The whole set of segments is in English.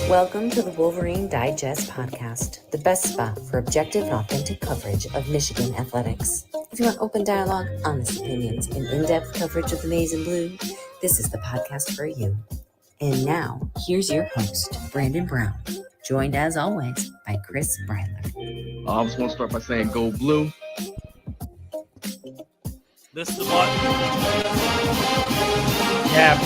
Welcome to the Wolverine Digest podcast, the best spot for objective and authentic coverage of Michigan athletics. If you want open dialogue, honest opinions, and in-depth coverage of the maize and blue, this is the podcast for you. And now, here's your host, Brandon Brown, joined as always by Chris Breiler. I just want to start by saying go blue. This is the button. Yeah.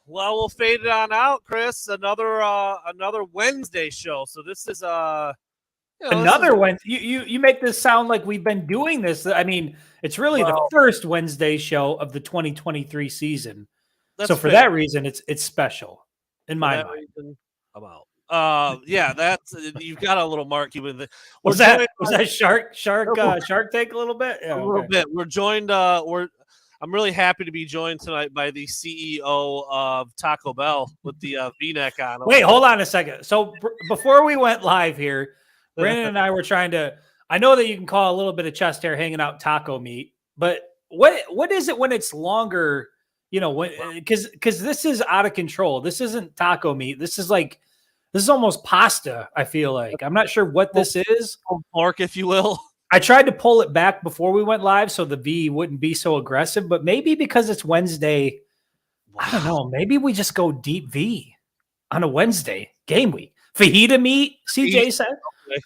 Well, we'll fade it on out, Chris. Another Wednesday show. So this is another Wednesday. You make this sound like we've been doing this. I mean, it's really the first Wednesday show of the 2023 season. So for that reason, it's special in my mind. That's you've got a little marquee with it. Was that Shark Tank a little bit? Yeah, a little bit. We're joined. I'm really happy to be joined tonight by the CEO of Taco Bell with the V-neck on. Wait, hold on a second. So before we went live here, Brandon and I were trying to. I know that you can call a little bit of chest hair hanging out taco meat, but what is it when it's longer? You know, because this is out of control. This isn't taco meat. This is almost pasta. I feel like I'm not sure what this is. Pork, if you will. I tried to pull it back before we went live so the V wouldn't be so aggressive, but maybe because it's Wednesday, I don't know. Maybe we just go deep V on a Wednesday game week. Fajita meat, CJ said.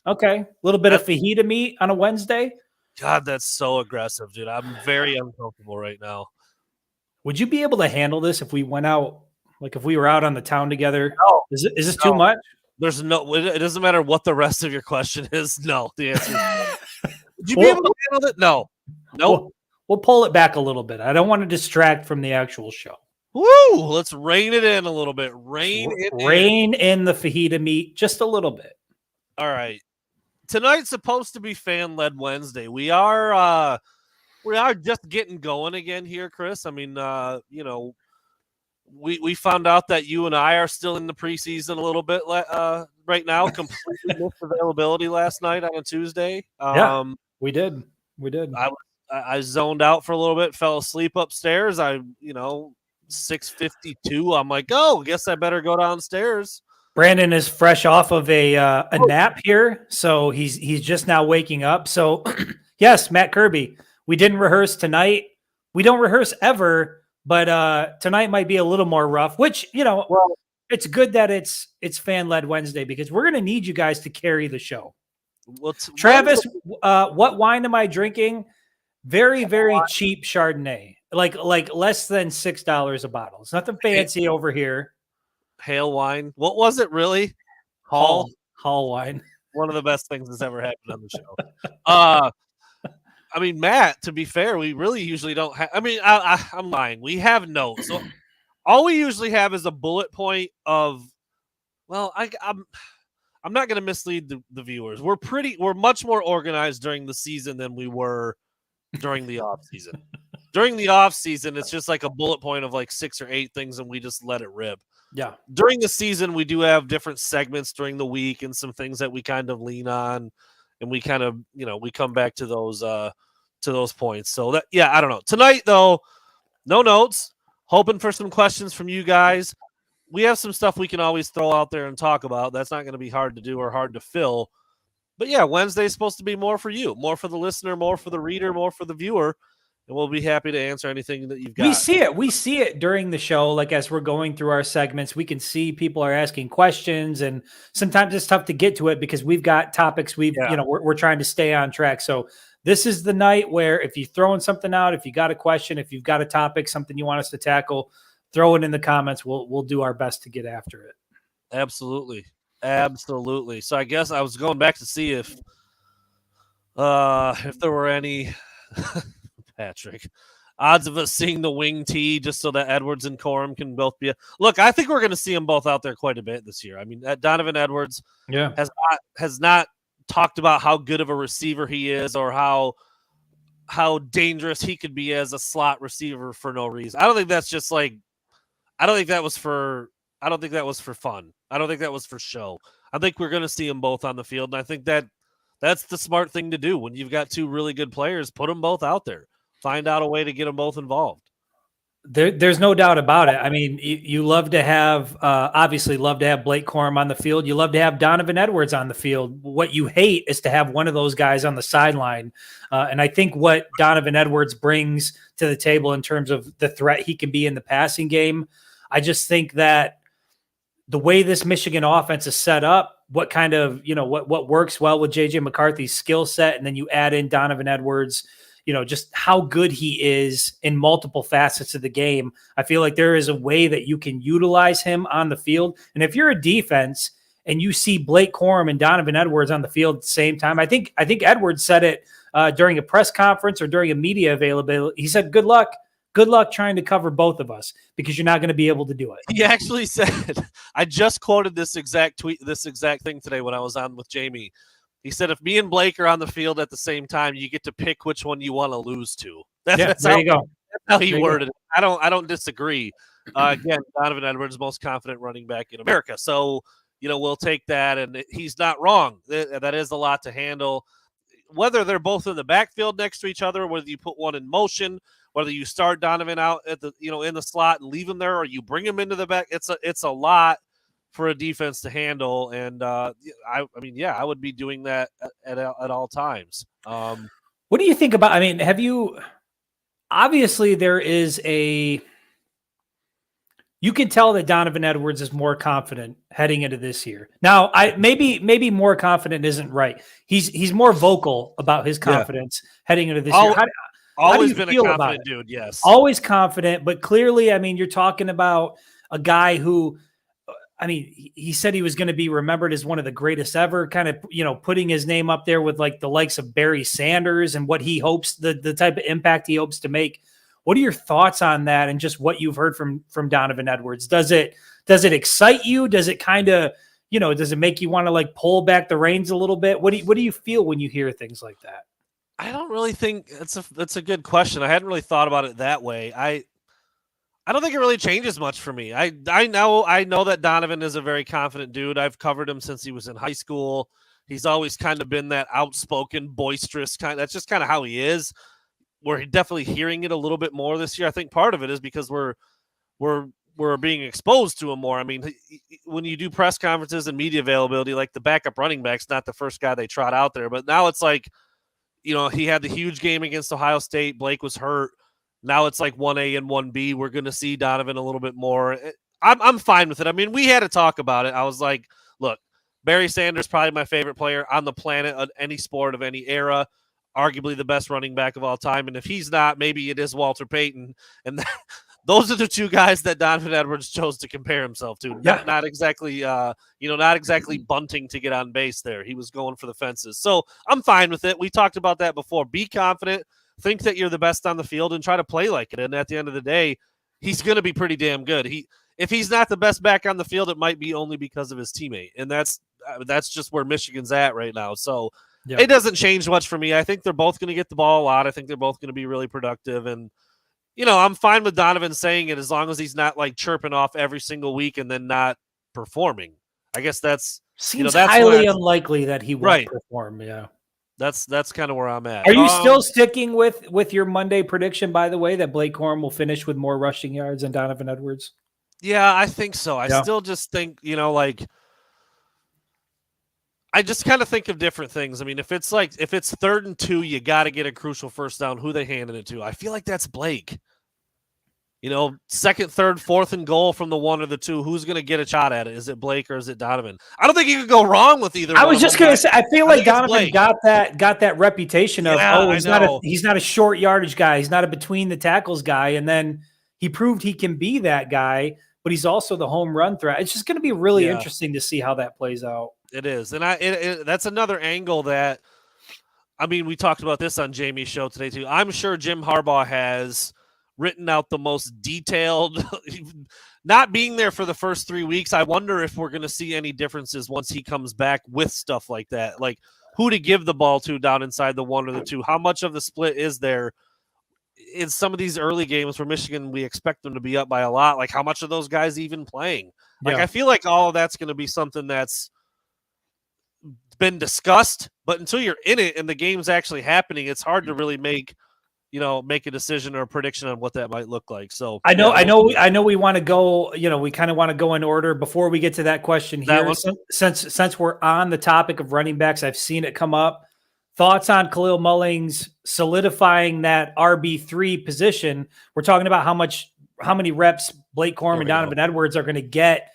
Okay. A little bit of fajita meat on a Wednesday. God, that's so aggressive, dude. I'm very uncomfortable right now. Would you be able to handle this if we went out, like if we were out on the town together? No. Is this too much? There's no, it doesn't matter what the rest of your question is. No, the answer is no. Would you be able to handle it? No. Nope. We'll pull it back a little bit. I don't want to distract from the actual show. Woo! Let's rein it in a little bit. Rein in the fajita meat just a little bit. All right. Tonight's supposed to be fan-led Wednesday. We are just getting going again here, Chris. I mean, we found out that you and I are still in the preseason a little bit right now. Completely missed availability last night on a Tuesday. We did. I zoned out for a little bit, fell asleep upstairs. 6:52. I'm like, I guess I better go downstairs. Brandon is fresh off of a nap here, so he's just now waking up. So, yes, Matt Kirby, we didn't rehearse tonight. We don't rehearse ever, but tonight might be a little more rough. Which it's good that it's fan-led Wednesday because we're going to need you guys to carry the show. Travis, what wine am I drinking? Very, very cheap Chardonnay, like less than $6 a bottle. It's nothing fancy over here. Hale wine. What was it really? Hall wine. One of the best things that's ever happened on the show. I mean, Matt, to be fair, we really usually don't have. I mean, I'm lying. We have notes. So all we usually have is a bullet point of. Well, I'm not going to mislead the viewers. We're much more organized during the season than we were during the off season. During the off season, it's just like a bullet point of like 6 or 8 things, and we just let it rip. Yeah. During the season, we do have different segments during the week and some things that we kind of lean on, and we kind of we come back to those points. So that I don't know. Tonight though, no notes. Hoping for some questions from you guys. We have some stuff we can always throw out there and talk about. That's not going to be hard to do or hard to fill. But yeah, Wednesday is supposed to be more for you, more for the listener, more for the reader, more for the viewer. And we'll be happy to answer anything that you've got. We see it during the show. Like as we're going through our segments, we can see people are asking questions, and sometimes it's tough to get to it because we've got topics we're trying to stay on track. So this is the night where if you're throwing something out, if you got a question, if you've got a topic, something you want us to tackle, throw it in the comments. We'll do our best to get after it. Absolutely. So I guess I was going back to see if there were any Patrick odds of us seeing the wing tee just so that Edwards and Corum can both be. Look, I think we're going to see them both out there quite a bit this year. I mean, Donovan Edwards has not talked about how good of a receiver he is or how how dangerous he could be as a slot receiver for no reason. I don't think that's just like I don't think that was for fun. I don't think that was for show. I think we're going to see them both on the field, and I think that's the smart thing to do when you've got two really good players. Put them both out there. Find out a way to get them both involved. There's no doubt about it. I mean, you love to have, obviously love to have Blake Corum on the field. You love to have Donovan Edwards on the field. What you hate is to have one of those guys on the sideline. And I think what Donovan Edwards brings to the table in terms of the threat he can be in the passing game, I just think that the way this Michigan offense is set up, what kind of, what works well with JJ McCarthy's skill set, and then you add in Donovan Edwards, just how good he is in multiple facets of the game. I feel like there is a way that you can utilize him on the field. And if you're a defense and you see Blake Corum and Donovan Edwards on the field at the same time, I think Edwards said it during a press conference or during a media availability. He said, good luck trying to cover both of us because you're not going to be able to do it. He actually said, I just quoted this exact thing today when I was on with Jamie. He said, if me and Blake are on the field at the same time, you get to pick which one you want to lose to. That's there you go. That's how he worded it. I don't disagree. Again, Donovan Edwards, most confident running back in America. So, we'll take that. And he's not wrong. That is a lot to handle. Whether they're both in the backfield next to each other, whether you put one in motion, whether you start Donovan out at the, in the slot and leave him there, or you bring him into the back, it's a lot for a defense to handle. And I would be doing that at all times. What do you think about, obviously there is you can tell that Donovan Edwards is more confident heading into this year. Now, maybe more confident isn't right. He's more vocal about his confidence heading into this year. Always been a confident dude, yes. Always confident, but clearly, you're talking about a guy who, he said he was going to be remembered as one of the greatest ever, kind of, putting his name up there with like the likes of Barry Sanders and what he hopes, the type of impact he hopes to make. What are your thoughts on that and just what you've heard from Donovan Edwards? Does it excite you? Does it kind of, does it make you want to like pull back the reins a little bit? What do you feel when you hear things like that? I don't really think that's a good question. I hadn't really thought about it that way. I don't think it really changes much for me. I know that Donovan is a very confident dude. I've covered him since he was in high school. He's always kind of been that outspoken, boisterous kind. That's just kind of how he is. We're definitely hearing it a little bit more this year. I think part of it is because we're being exposed to him more. When you do press conferences and media availability, like the backup running back's not the first guy they trot out there, but now it's like, he had the huge game against Ohio State. Blake was hurt. Now it's like 1A and 1B. We're going to see Donovan a little bit more. I'm fine with it. We had to talk about it. I was like, look, Barry Sanders, probably my favorite player on the planet, of any sport of any era, arguably the best running back of all time. And if he's not, maybe it is Walter Payton. And those are the two guys that Donovan Edwards chose to compare himself to. Yeah. Not exactly, not exactly bunting to get on base there. He was going for the fences. So I'm fine with it. We talked about that before. Be confident. Think that you're the best on the field and try to play like it. And at the end of the day, he's going to be pretty damn good. If he's not the best back on the field, it might be only because of his teammate. And that's just where Michigan's at right now. So It doesn't change much for me. I think they're both going to get the ball a lot. I think they're both going to be really productive. And, I'm fine with Donovan saying it as long as he's not like chirping off every single week and then not performing. I guess that's that's highly unlikely that he won't perform. Yeah. That's kind of where I'm at. Are you still sticking with your Monday prediction, by the way, that Blake Corum will finish with more rushing yards than Donovan Edwards? Yeah, I think so. I still just think, I just kind of think of different things. If it's 3rd and 2, you got to get a crucial first down. Who they handing it to? I feel like that's Blake. 2nd, 3rd, 4th and goal from the 1 or the 2. Who's going to get a shot at it? Is it Blake or is it Donovan? I don't think you could go wrong with either. I was just going to say, I feel like Donovan got that reputation of he's not a short yardage guy. He's not a between the tackles guy. And then he proved he can be that guy, but he's also the home run threat. It's just going to be really interesting to see how that plays out. It is. And that's another angle that, we talked about this on Jamie's show today too. I'm sure Jim Harbaugh has written out the most detailed, not being there for the first 3 weeks. I wonder if we're going to see any differences once he comes back with stuff like that. Like who to give the ball to down inside the 1 or the 2. How much of the split is there in some of these early games for Michigan? We expect them to be up by a lot. Like, how much of those guys even playing? Like, I feel like all of that's going to be something that's been discussed, but until you're in it and the game's actually happening, it's hard to really make a decision or a prediction on what that might look like. So I know we want to go, we kind of want to go in order before we get to that question here. Since we're on the topic of running backs, I've seen it come up. Thoughts on Khalil Mullings solidifying that RB3 position? We're talking about how many reps Blake Corum and Donovan Edwards are going to get,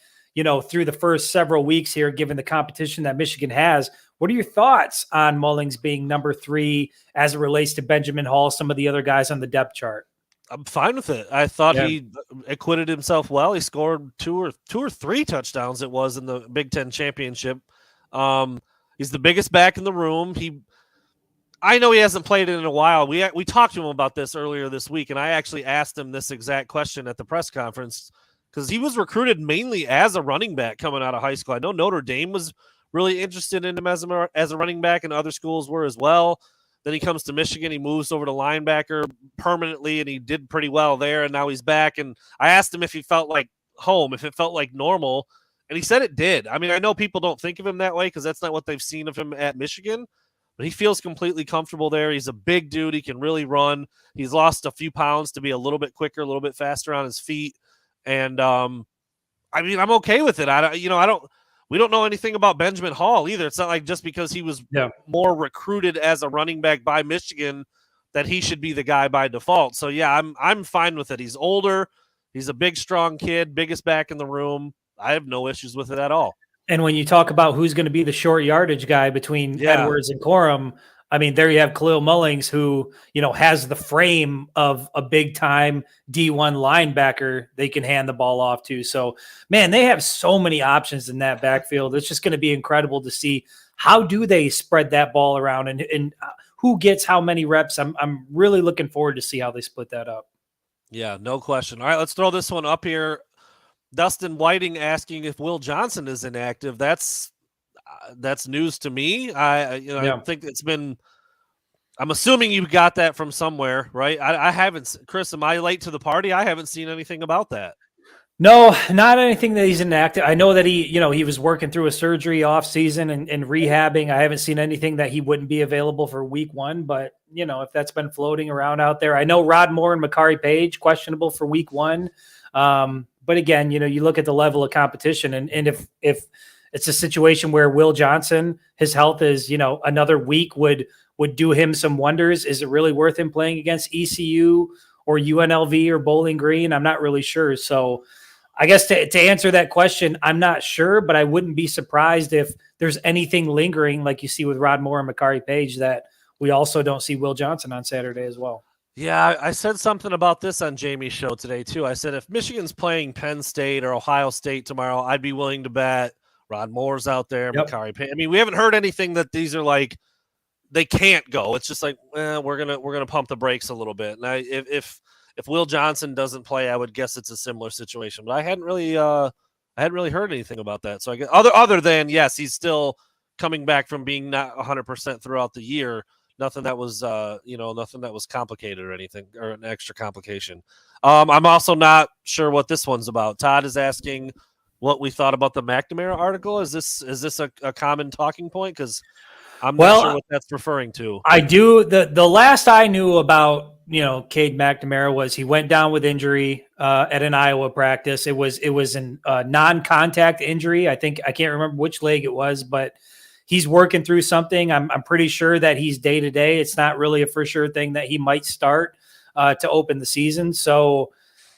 through the first several weeks here, given the competition that Michigan has. What are your thoughts on Mullings being number 3 as it relates to Benjamin Hall, some of the other guys on the depth chart? I'm fine with it. I thought he acquitted himself well. He scored two or three touchdowns, it was, in the Big Ten championship. He's the biggest back in the room. I know he hasn't played it in a while. We talked to him about this earlier this week, and I actually asked him this exact question at the press conference because he was recruited mainly as a running back coming out of high school. I know Notre Dame was really interested in him as a running back, and other schools were as well. Then he comes to Michigan. He moves over to linebacker permanently, and he did pretty well there, and now he's back. And I asked him if he felt like home, if it felt like normal, and he said it did. I mean, I know people don't think of him that way because that's not what they've seen of him at Michigan, but he feels completely comfortable there. He's a big dude. He can really run. He's lost a few pounds to be a little bit quicker, a little bit faster on his feet. And, I mean, I'm okay with it. We don't know anything about Benjamin Hall either. It's not like just because he was more recruited as a running back by Michigan that he should be the guy by default. So, yeah, I'm fine with it. He's older. He's a big, strong kid, biggest back in the room. I have no issues with it at all. And when you talk about who's going to be the short yardage guy between Edwards and Corum, I mean, there you have Khalil Mullings, who, has the frame of a big-time D1 linebacker they can hand the ball off to. So, man, they have so many options in that backfield. It's just going to be incredible to see how do they spread that ball around and who gets how many reps. I'm really looking forward to see how they split that up. Yeah, no question. All right, let's throw this one up here. Dustin Whiting asking if Will Johnson is inactive. That's news to me. I think it's been. I'm assuming you got that from somewhere, right? I haven't. Chris, am I late to the party? I haven't seen anything about that. No, not anything that he's inactive. I know that he was working through a surgery off season and rehabbing. I haven't seen anything that he wouldn't be available for week 1, but if that's been floating around out there, I know Rod Moore and Makari Page questionable for week 1. But again, you look at the level of competition, and if it's a situation where Will Johnson, his health is, another week would do him some wonders. Is it really worth him playing against ECU or UNLV or Bowling Green? I'm not really sure. So I guess to answer that question, I'm not sure, but I wouldn't be surprised if there's anything lingering like you see with Rod Moore and Makari Page that we also don't see Will Johnson on Saturday as well. Yeah, I said something about this on Jamie's show today, too. I said if Michigan's playing Penn State or Ohio State tomorrow, I'd be willing to bet Rod Moore's out there, Makari Payne. I mean, we haven't heard anything that these are like they can't go. It's just like, we're gonna pump the brakes a little bit. And if Will Johnson doesn't play, I would guess it's a similar situation. But I hadn't really heard anything about that. So I guess other than yes, he's still coming back from being not 100% throughout the year. Nothing that was, nothing that was complicated or anything or an extra complication. I'm also not sure what this one's about. Todd is asking what we thought about the McNamara article. Is this a common talking point? Because I'm not sure what that's referring to. I do. The last I knew about, Cade McNamara was he went down with injury at an Iowa practice. It was a non-contact injury. I can't remember which leg it was, but he's working through something. I'm pretty sure that he's day-to-day. It's not really a for sure thing that he might start to open the season. So,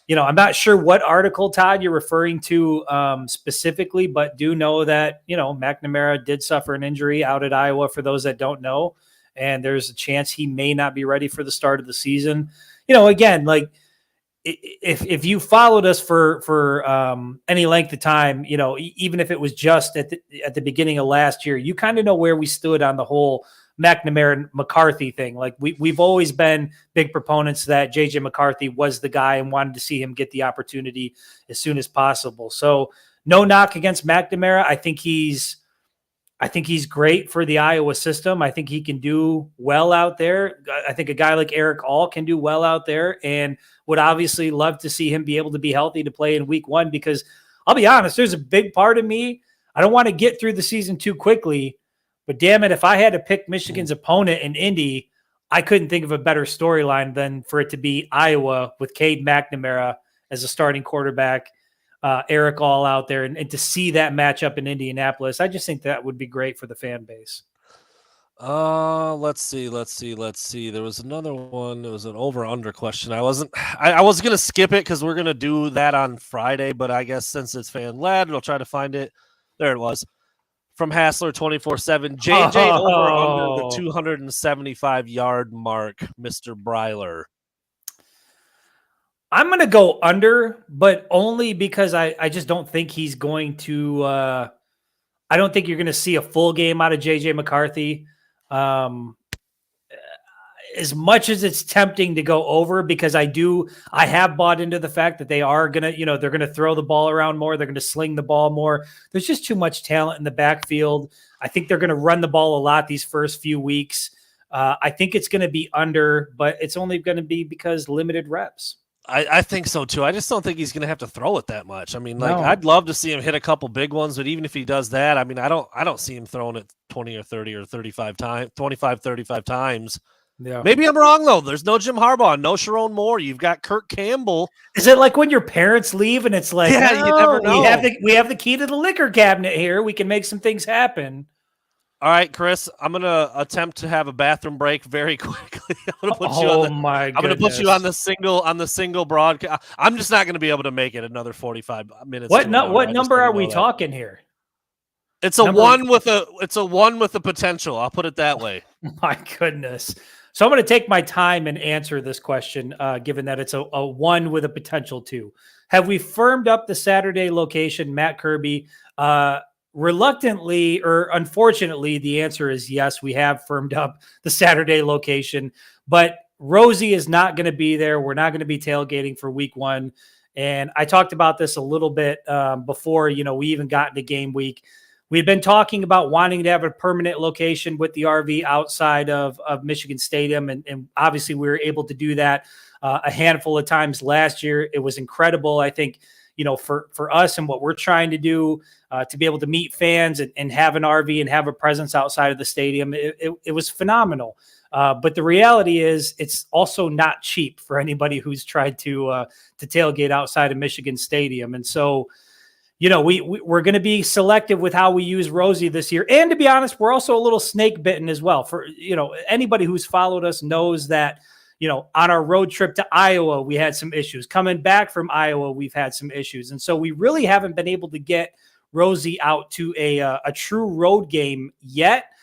I'm not sure what article, Todd, you're referring to specifically, but do know that, McNamara did suffer an injury out at Iowa for those that don't know. And there's a chance he may not be ready for the start of the season. Again, like if you followed us for any length of time, even if it was just at the beginning of last year, you kind of know where we stood on the whole McNamara McCarthy thing. Like we've always been big proponents that JJ McCarthy was the guy and wanted to see him get the opportunity as soon as possible. So no knock against McNamara. I think he's I think he's great for the Iowa system. I think he can do well out there. I think a guy like Eric All can do well out there, and would obviously love to see him be able to be healthy to play in week 1, because I'll be honest, there's a big part of me. I don't want to get through the season too quickly, but damn it, if I had to pick Michigan's opponent in Indy, I couldn't think of a better storyline than for it to be Iowa with Cade McNamara as a starting quarterback, Eric All out there, and to see that matchup in Indianapolis. I just think that would be great for the fan base. Let's see. There was another one. It was an over/under question. I was gonna skip it because we're gonna do that on Friday, but I guess since it's fan led, we'll try to find it. There it was. From Hassler 24/7. JJ over under the 275-yard mark, Mr. Breiler. I'm going to go under, but only because I just don't think he's going to I don't think you're going to see a full game out of JJ McCarthy. As much as it's tempting to go over, because I have bought into the fact that they are going to, they're going to throw the ball around more. They're going to sling the ball more. There's just too much talent in the backfield. I think they're going to run the ball a lot these first few weeks. I think it's going to be under, but it's only going to be because limited reps. I think so too. I just don't think he's going to have to throw it that much. I mean, No. I'd love to see him hit a couple big ones, but even if he does that, I mean, I don't see him throwing it 20 or 30 or 35 times, 25, 35 times. Yeah. Maybe I'm wrong though. There's no Jim Harbaugh, no Sharon Moore. You've got Kirk Campbell. Is it like when your parents leave and it's like, Yeah, you never know. We have the key to the liquor cabinet here. We can make some things happen. All right, Chris, I'm going to attempt to have a bathroom break very quickly. I'm going to put you on the single broadcast. I'm just not going to be able to make it another 45 minutes. What number are we talking here? It's a one with a potential. I'll put it that way. My goodness. So I'm going to take my time and answer this question, given that it's a one with a potential two. Have we firmed up the Saturday location, Matt Kirby? Reluctantly or unfortunately, the answer is yes. We have firmed up the Saturday location, but Rosie is not going to be there. We're not going to be tailgating for week 1. And I talked about this a little bit before, we even got into game week. We've been talking about wanting to have a permanent location with the RV outside of Michigan Stadium. And obviously we were able to do that a handful of times last year. It was incredible. I think, for us and what we're trying to do to be able to meet fans and have an RV and have a presence outside of the stadium, it was phenomenal. But the reality is it's also not cheap for anybody who's tried to tailgate outside of Michigan Stadium. And so, we're going to be selective with how we use Rosie this year. And to be honest, we're also a little snake bitten as well. For, anybody who's followed us knows that, on our road trip to Iowa, we had some issues. Coming back from Iowa, we've had some issues. And so we really haven't been able to get Rosie out to a true road game yet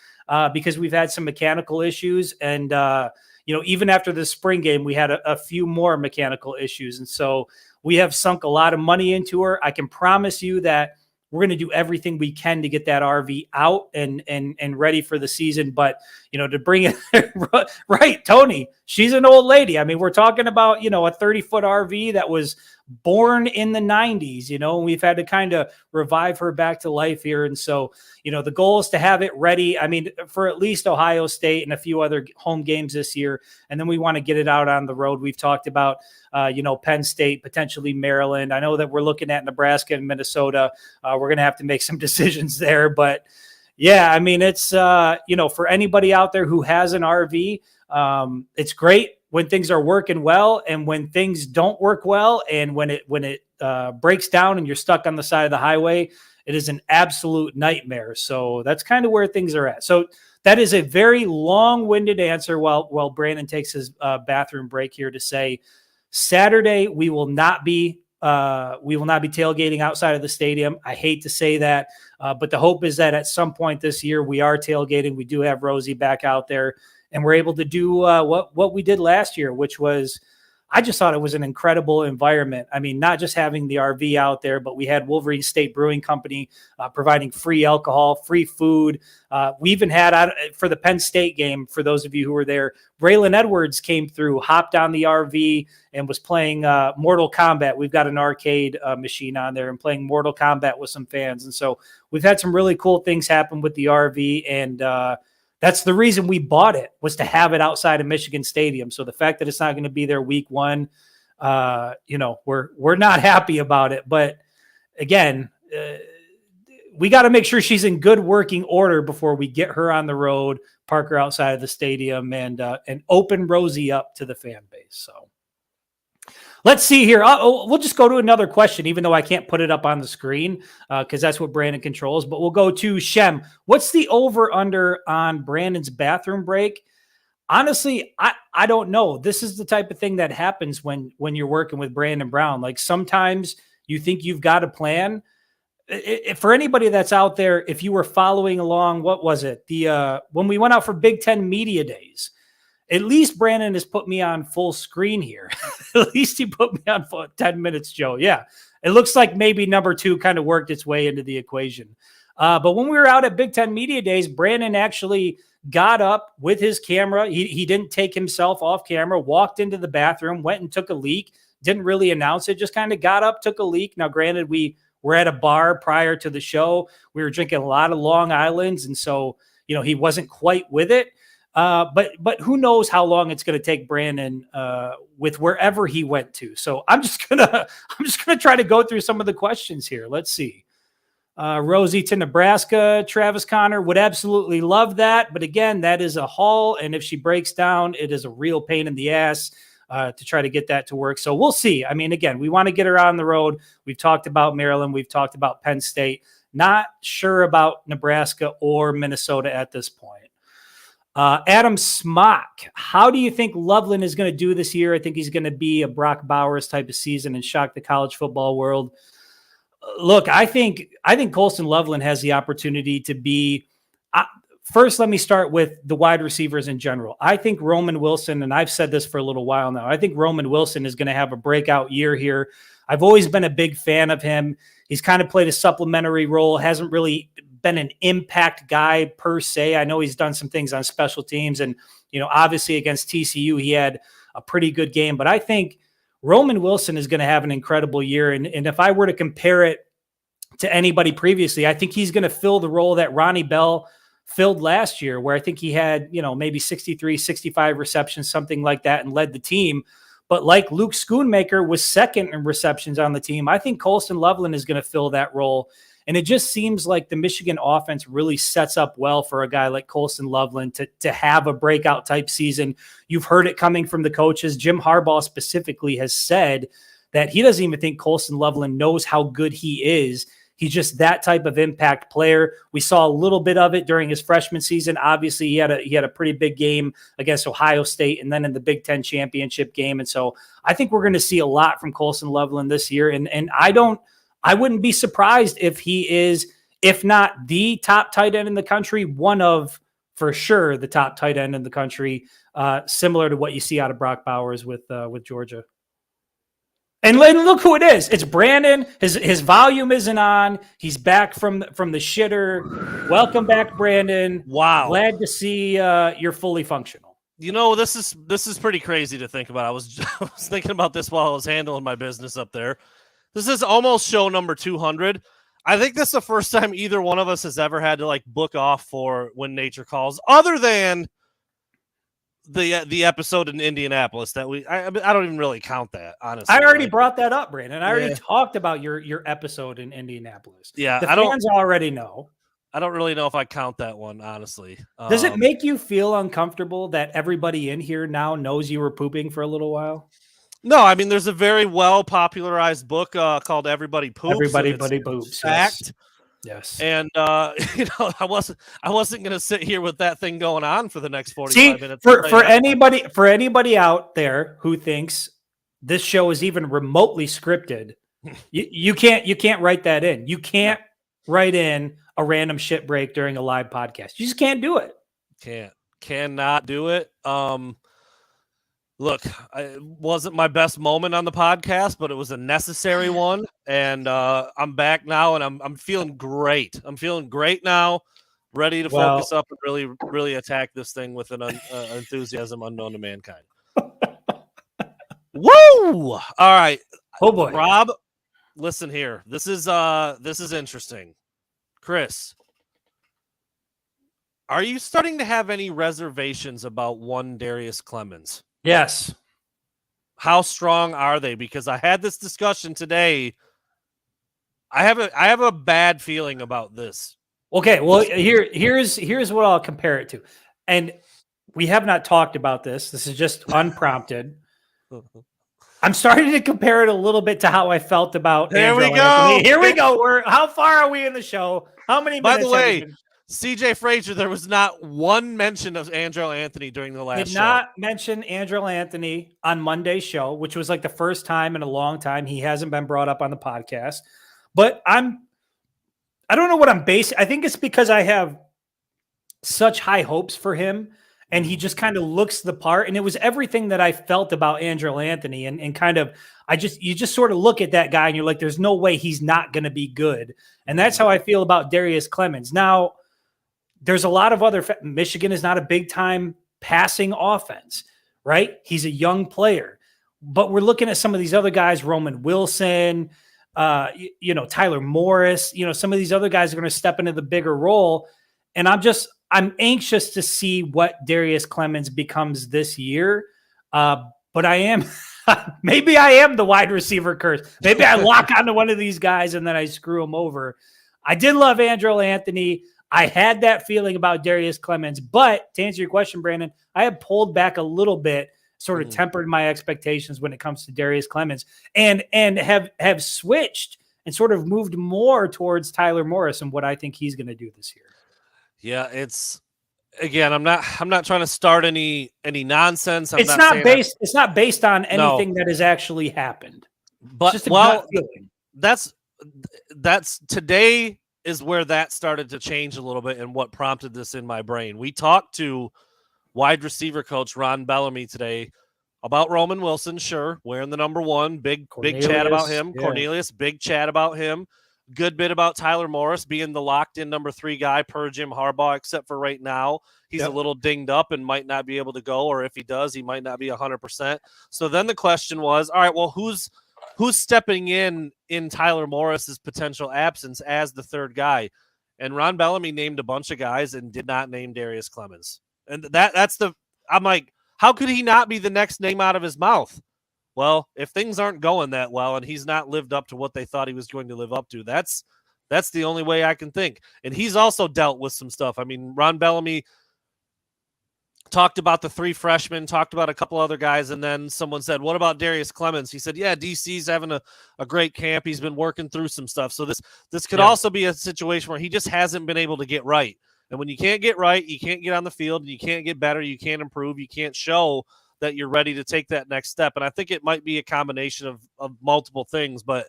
because we've had some mechanical issues. And, even after the spring game, we had a few more mechanical issues. And so we have sunk a lot of money into her. I can promise you that we're going to do everything we can to get that RV out and ready for the season. But, to bring it right, Tony, she's an old lady. I mean, we're talking about, a 30-foot RV that was born in the 90s, and we've had to kind of revive her back to life here. And so, the goal is to have it ready. I mean, for at least Ohio State and a few other home games this year. And then we want to get it out on the road. We've talked about, Penn State, potentially Maryland. I know that we're looking at Nebraska and Minnesota. We're going to have to make some decisions there, but yeah, I mean, it's, for anybody out there who has an RV, it's great when things are working well, and when things don't work well, and when it breaks down and you're stuck on the side of the highway, it is an absolute nightmare. So that's kind of where things are at. So that is a very long-winded answer while Brandon takes his bathroom break here to say Saturday we will not be tailgating outside of the stadium. I hate to say that, but the hope is that at some point this year we are tailgating. We do have Rosie back out there, and we're able to do what we did last year, which was I just thought it was an incredible environment. I mean, not just having the RV out there, but we had Wolverine State Brewing Company providing free alcohol, free food. We even had, for the Penn State game, for those of you who were there, Braylon Edwards came through, hopped on the RV, and was playing Mortal Kombat. We've got an arcade machine on there and playing Mortal Kombat with some fans. And so we've had some really cool things happen with the RV, and that's the reason we bought it, was to have it outside of Michigan Stadium. So the fact that it's not going to be there week one, we're not happy about it. But again, we got to make sure she's in good working order before we get her on the road, park her outside of the stadium, and open Rosie up to the fan base. So let's see here. We'll just go to another question, even though I can't put it up on the screen because that's what Brandon controls. But we'll go to Shem. What's the over-under on Brandon's bathroom break? Honestly, I don't know. This is the type of thing that happens when you're working with Brandon Brown. Like, sometimes you think you've got a plan. For anybody that's out there, if you were following along, what was it? When we went out for Big Ten Media Days, at least Brandon has put me on full screen here. At least he put me on 10 minutes, Joe. Yeah. It looks like maybe number 2 kind of worked its way into the equation. But when we were out at Big Ten Media Days, Brandon actually got up with his camera. He didn't take himself off camera, walked into the bathroom, went and took a leak, didn't really announce it, just kind of got up, took a leak. Now, granted, we were at a bar prior to the show. We were drinking a lot of Long Islands, and so, he wasn't quite with it. But who knows how long it's going to take Brandon with wherever he went to. So I'm just gonna try to go through some of the questions here. Let's see. Rosie to Nebraska, Travis Connor would absolutely love that. But again, that is a haul. And if she breaks down, it is a real pain in the ass to try to get that to work. So we'll see. I mean, again, we want to get her on the road. We've talked about Maryland. We've talked about Penn State. Not sure about Nebraska or Minnesota at this point. Adam Smock, how do you think Loveland is going to do this year? I think he's going to be a Brock Bowers type of season and shock the college football world. Look, I think Colston Loveland has the opportunity to be first. Let me start with the wide receivers in general. I think Roman Wilson, and I've said this for a little while now, I think Roman Wilson is going to have a breakout year here. I've always been a big fan of him. He's kind of played a supplementary role, hasn't really been an impact guy per se. I know he's done some things on special teams, and obviously against TCU he had a pretty good game, but I think Roman Wilson is going to have an incredible year. And if I were to compare it to anybody previously, I think he's going to fill the role that Ronnie Bell filled last year, where I think he had, maybe 63, 65 receptions, something like that, and led the team. But like Luke Schoonmaker was second in receptions on the team, I think Colston Loveland is going to fill that role. And it just seems like the Michigan offense really sets up well for a guy like Colston Loveland to have a breakout type season. You've heard it coming from the coaches. Jim Harbaugh specifically has said that he doesn't even think Colston Loveland knows how good he is. He's just that type of impact player. We saw a little bit of it during his freshman season. Obviously, he had a pretty big game against Ohio State and then in the Big Ten championship game. And so I think we're going to see a lot from Colston Loveland this year. And I wouldn't be surprised if he is, if not the top tight end in the country, one of, for sure, the top tight end in the country, similar to what you see out of Brock Bowers with Georgia. And look who it is. It's Brandon. His volume isn't on. He's back from the shitter. Welcome back, Brandon. Wow. Glad to see you're fully functional. This is pretty crazy to think about. I was thinking about this while I was handling my business up there. This is almost show number 200. I think this is the first time either one of us has ever had to book off for When Nature Calls, other than the episode in Indianapolis that I don't even really count that, honestly. I already brought that up, Brandon. I already talked about your episode in Indianapolis. Yeah, the fans already know. I don't really know if I count that one, honestly. Does it make you feel uncomfortable that everybody in here now knows you were pooping for a little while? No, I mean, there's a very well popularized book called Everybody Poops. Everybody Poops. Fact. Yes. And I wasn't going to sit here with that thing going on for the next 45 minutes. For anybody out there who thinks this show is even remotely scripted, you can't write that in. You can't write in a random shit break during a live podcast. You just can't do it. Cannot do it. Look, it wasn't my best moment on the podcast, but it was a necessary one, and I'm back now, and I'm feeling great. I'm feeling great now, ready to focus up and really attack this thing with an enthusiasm unknown to mankind. Woo! All right, Oh boy, Rob, listen here. This is interesting. Chris, are you starting to have any reservations about one Darius Clemens? yes. How strong are they? Because I had this discussion today. I have a bad feeling about this. Okay, well here's what I'll compare it to, and we have not talked about this. This is just unprompted. I'm starting to compare it a little bit to how I felt about. Here we go. Anthony. Here we go. How far are we in the show? How many minutes? By the way, CJ Frazier, there was not one mention of Andrew Anthony during the last show. Did not mention Andrew Anthony on Monday's show, which was like the first time in a long time he hasn't been brought up on the podcast. But I don't know what I'm basing. I think it's because I have such high hopes for him, and he just kind of looks the part. And it was everything that I felt about Andrew Anthony, and kind of you just sort of look at that guy and you're like, there's no way he's not going to be good. And that's how I feel about Darius Clemens. Now, there's a lot of other Michigan is not a big time passing offense, right? He's a young player, but we're looking at some of these other guys, Roman Wilson, Tyler Morris, some of these other guys are going to step into the bigger role. And I'm anxious to see what Darius Clemens becomes this year. But I am, maybe I am the wide receiver curse. Maybe I lock onto one of these guys and then I screw him over. I did love Andrew Anthony. I had that feeling about Darius Clemens, but to answer your question, Brandon, I have pulled back a little bit, sort of tempered my expectations when it comes to Darius Clemens, and have switched and sort of moved more towards Tyler Morris and what I think he's going to do this year. Yeah, it's again, I'm not trying to start any nonsense. It's not based on anything that has actually happened. But it's just a gut feeling. That's today is where that started to change a little bit and what prompted this in my brain. We talked to wide receiver coach Ron Bellamy today about Roman Wilson, sure, wearing the number 1, big chat about him. Yeah. Cornelius, big chat about him. Good bit about Tyler Morris being the locked-in number 3 guy per Jim Harbaugh, except for right now. He's a little dinged up and might not be able to go, or if he does, he might not be 100%. So then the question was, all right, well, who's stepping in Tyler Morris's potential absence as the 3rd guy? And Ron Bellamy named a bunch of guys and did not name Darius Clemens. And I'm like, how could he not be the next name out of his mouth? Well, if things aren't going that well and he's not lived up to what they thought he was going to live up to, that's the only way I can think. And he's also dealt with some stuff. I mean, Ron Bellamy talked about the 3 freshmen, talked about a couple other guys, and then someone said, what about Darius Clemens? He said, yeah, DC's having a great camp. He's been working through some stuff. So this could also be a situation where he just hasn't been able to get right. And when you can't get right, you can't get on the field, and you can't get better, you can't improve, you can't show that you're ready to take that next step. And I think it might be a combination of multiple things, but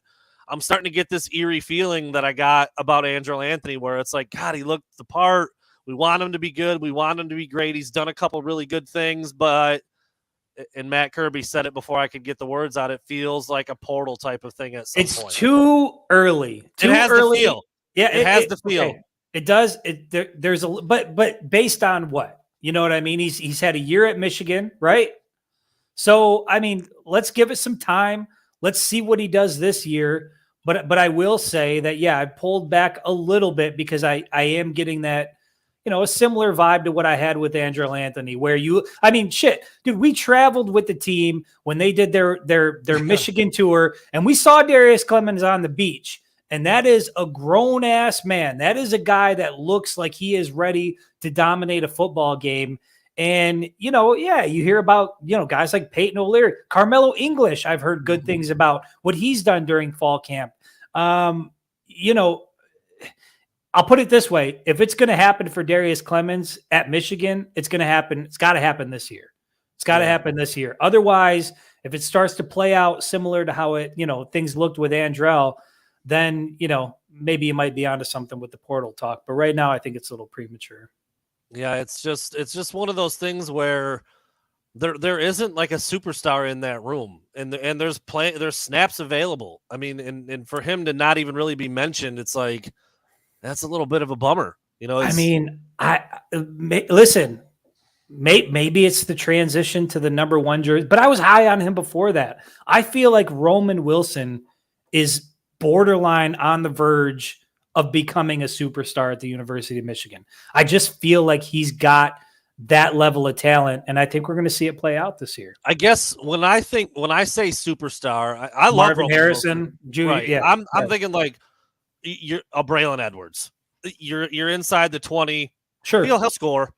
I'm starting to get this eerie feeling that I got about Andrew Anthony, where it's like, God, he looked the part. We want him to be good. We want him to be great. He's done a couple really good things, but, and Matt Kirby said it before I could get the words out, it feels like a portal type of thing at some point. It's too early. It has the feel. Yeah, it has the feel. Okay. It does. There's but based on what? You know what I mean? He's had a year at Michigan, right? So, I mean, let's give it some time. Let's see what he does this year. But I will say that, yeah, I pulled back a little bit because I am getting that, a similar vibe to what I had with Andrew Anthony, where dude, we traveled with the team when they did their Michigan tour, and we saw Darius Clemens on the beach. And that is a grown-ass man. That is a guy that looks like he is ready to dominate a football game. And, you hear about, guys like Peyton O'Leary, Carmelo English. I've heard good things about what he's done during fall camp. I'll put it this way. If it's going to happen for Darius Clemens at Michigan, it's going to happen. It's got to happen this year. It's got to happen this year. Otherwise, if it starts to play out similar to how things looked with Andrell, then, maybe you might be onto something with the portal talk. But right now, I think it's a little premature. Yeah, it's just one of those things where there isn't like a superstar in that room, and there's snaps available. I mean, and for him to not even really be mentioned, it's like that's a little bit of a bummer. I mean, listen. Maybe it's the transition to the number 1 jersey, but I was high on him before that. I feel like Roman Wilson is borderline on the verge of becoming a superstar at the University of Michigan. I just feel like he's got that level of talent, and I think we're going to see it play out this year. I guess when I say superstar, I love Marvin Roman Harrison Jr. Right. Yeah, I'm thinking like you're a Braylon Edwards. You're inside the 20. sure. He'll score.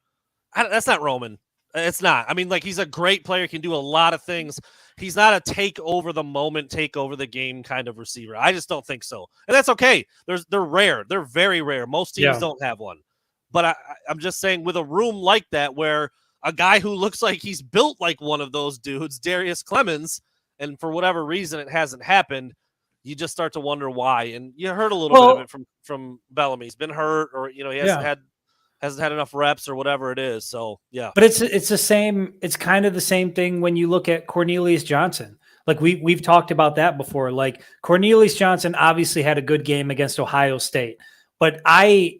That's not Roman. It's not. I mean, like, he's a great player, can do a lot of things. He's not a take over the moment, take over the game kind of receiver. I just don't think so. And that's okay. They're rare. They're very rare. Most teams don't have one. But I'm just saying, with a room like that, where a guy who looks like he's built like one of those dudes, Darius Clemens, and for whatever reason it hasn't happened, you just start to wonder why. And you heard a little bit of it from Bellamy. He's been hurt, or he hasn't had enough reps or whatever it is. So, yeah. But it's the same. It's kind of the same thing when you look at Cornelius Johnson. Like we've talked about that before. Like Cornelius Johnson obviously had a good game against Ohio State, but I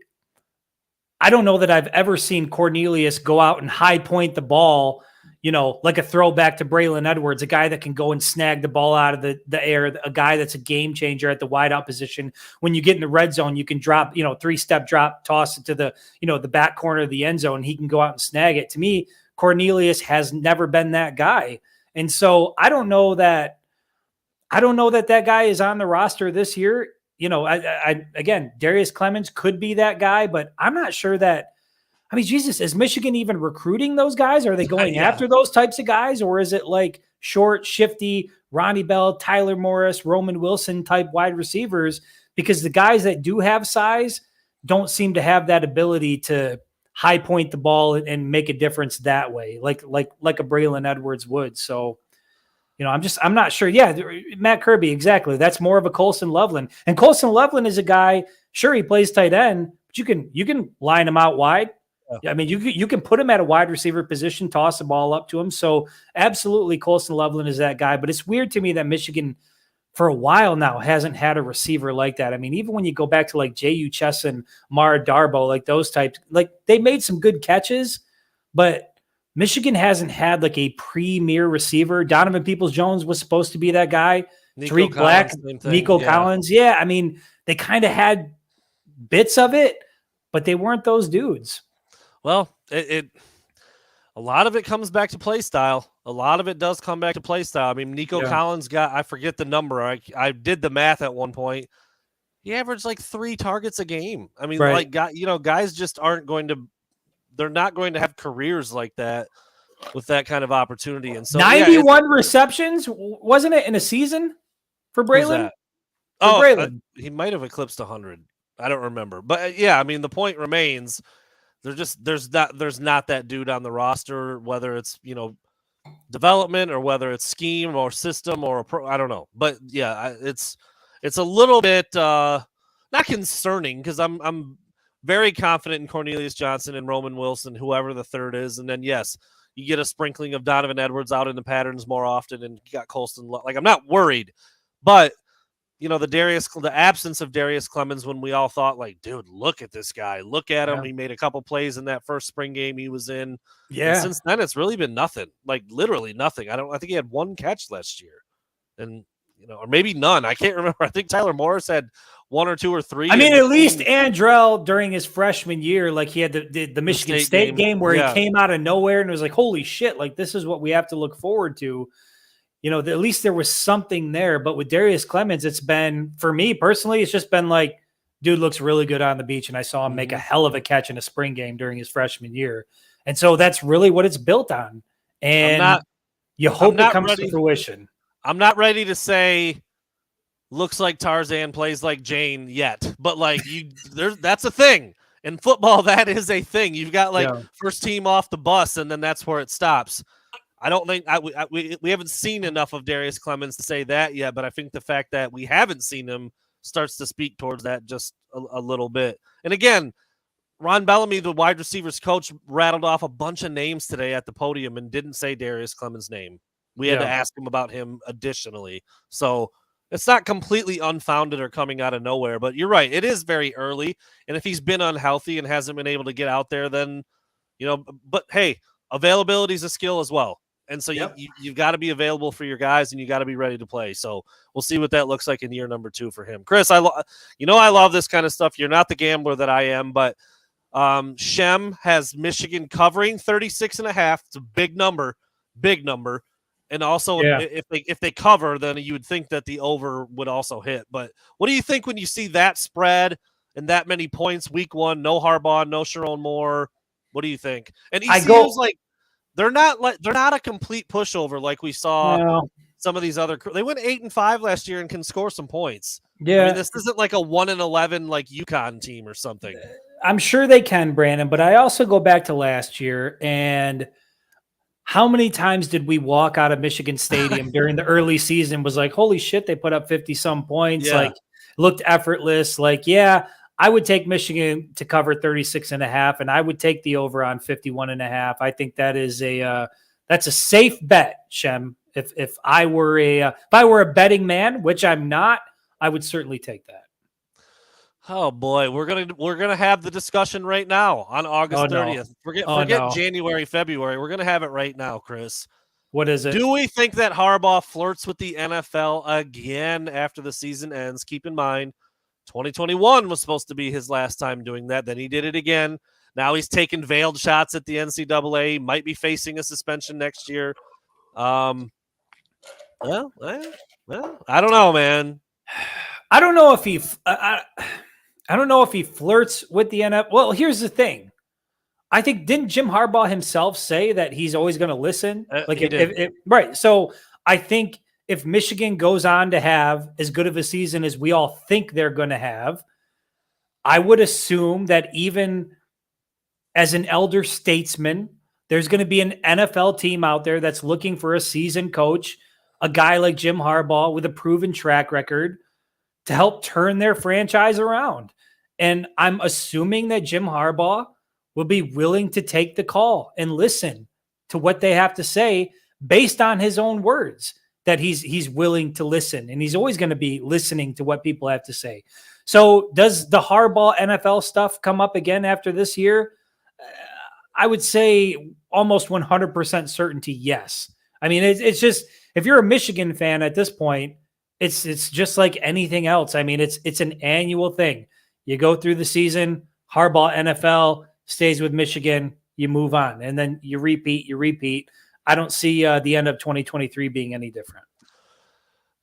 don't know that I've ever seen Cornelius go out and high point the ball, like a throwback to Braylon Edwards, a guy that can go and snag the ball out of the air, a guy that's a game changer at the wideout position. When you get in the red zone, you can drop, 3-step drop, toss it to the back corner of the end zone. He can go out and snag it. To me, Cornelius has never been that guy. And so I don't know that that guy is on the roster this year. Again, Darius Clemens could be that guy, but I'm not sure that. I mean, Jesus, is Michigan even recruiting those guys? Are they going after those types of guys? Or is it like short, shifty, Ronnie Bell, Tyler Morris, Roman Wilson type wide receivers? Because the guys that do have size don't seem to have that ability to high point the ball and make a difference that way, like a Braylon Edwards would. So, I'm not sure. Yeah, Matt Kirby, exactly. That's more of a Colson Loveland. And Colson Loveland is a guy, sure, he plays tight end, but you can line him out wide. I mean, you can put him at a wide receiver position, toss the ball up to him. So absolutely, Colson Loveland is that guy. But it's weird to me that Michigan, for a while now, hasn't had a receiver like that. I mean, even when you go back to like J.U. Chesson, Mara Darbo, like those types, like they made some good catches, but Michigan hasn't had like a premier receiver. Donovan Peoples-Jones was supposed to be that guy. Tariq Black, Nico Collins. Yeah, I mean, they kind of had bits of it, but they weren't those dudes. Well, a lot of it comes back to play style. A lot of it does come back to play style. I mean, Nico Collins I forget the number. I did the math at one point. He averaged like 3 targets a game. I mean, guys just aren't going to, they're not going to have careers like that with that kind of opportunity. And so 91 receptions, wasn't it, in a season for Braylon? Braylon. He might have eclipsed 100. I don't remember. But I mean, the point remains, there's not that dude on the roster, whether it's development or whether it's scheme or system or I don't know. But it's a little bit not concerning, because I'm very confident in Cornelius Johnson and Roman Wilson, whoever the third is, and then you get a sprinkling of Donovan Edwards out in the patterns more often, and you got Colston. Like, I'm not worried, but the absence of Darius Clemens, when we all thought, like, dude, look at this guy. Look at him. He made a couple plays in that first spring game he was in. Yeah. And since then, it's really been nothing. Like, literally nothing. I think he had 1 catch last year. And, or maybe none. I can't remember. I think Tyler Morris had 1 or 2 or 3. I mean, at least Andrell during his freshman year, like he had the Michigan State game where he came out of nowhere and was like, holy shit, like this is what we have to look forward to. At least there was something there. But with Darius Clemens, it's been, for me personally, it's just been like, dude looks really good on the beach. And I saw him make a hell of a catch in a spring game during his freshman year. And so that's really what it's built on. And you hope it comes to fruition. I'm not ready to say looks like Tarzan, plays like Jane yet. But like that's a thing. In football, that is a thing. You've got first team off the bus, and then that's where it stops. I don't think we haven't seen enough of Darius Clemens to say that yet, but I think the fact that we haven't seen him starts to speak towards that just a little bit. And again, Ron Bellamy, the wide receivers coach, rattled off a bunch of names today at the podium and didn't say Darius Clemens' name. We had to ask him about him additionally. So it's not completely unfounded or coming out of nowhere, but you're right. It is very early. And if he's been unhealthy and hasn't been able to get out there, then, but hey, availability is a skill as well. And so you've got to be available for your guys and you got to be ready to play. So we'll see what that looks like in year number 2 for him. Chris, I love this kind of stuff. You're not the gambler that I am, but Shem has Michigan covering 36.5. It's a big number. And also if they cover, then you would think that the over would also hit. But what do you think when you see that spread and that many points week 1, no Harbaugh, no Sharon Moore? What do you think? And ECU's they're not a complete pushover like we saw some of these other. They went 8-5 last year and can score some points. Yeah, I mean, this isn't like a 1-11 like UConn team or something. I'm sure they can, Brandon. But I also go back to last year, and how many times did we walk out of Michigan Stadium during the early season? Was like, holy shit, they put up 50-some points. Yeah. Like, looked effortless. Like, yeah. I would take Michigan to cover 36.5, and I would take the over on 51.5. I think that is that's a safe bet, Shem. If I were a betting man, which I'm not, I would certainly take that. Oh boy, we're gonna have the discussion right now on August 30th. Forget January, February. We're gonna have it right now, Chris. What is it? Do we think that Harbaugh flirts with the NFL again after the season ends? Keep in mind, 2021 was supposed to be his last time doing that. Then he did it again. Now he's taking veiled shots at the NCAA. He might be facing a suspension next year. Well, I don't know, man. I don't know if he. I don't know if he flirts with the NFL. Well, here's the thing. I think didn't Jim Harbaugh himself say that he's always going to listen? Right. So I think if Michigan goes on to have as good of a season as we all think they're going to have, I would assume that even as an elder statesman, there's going to be an NFL team out there that's looking for a seasoned coach, a guy like Jim Harbaugh with a proven track record to help turn their franchise around. And I'm assuming that Jim Harbaugh will be willing to take the call and listen to what they have to say based on his own words. That he's willing to listen, and he's always going to be listening to what people have to say. So does the Harbaugh NFL stuff come up again after this year? I would say almost 100% certainty, yes. I mean, it's just, if you're a Michigan fan at this point, it's just like anything else. I mean, it's an annual thing. You go through the season, Harbaugh NFL stays with Michigan, you move on, and then you repeat. I don't see the end of 2023 being any different.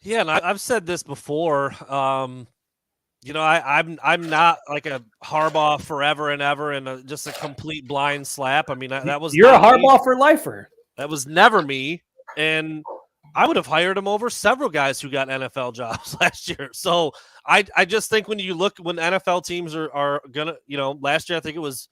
Yeah, and I've said this before. I'm not like a Harbaugh forever and ever and just a complete blind slap. I mean, that was you're a Harbaugh for lifer. That was never me, and I would have hired him over several guys who got NFL jobs last year. So I just think when NFL teams are gonna, last year I think it was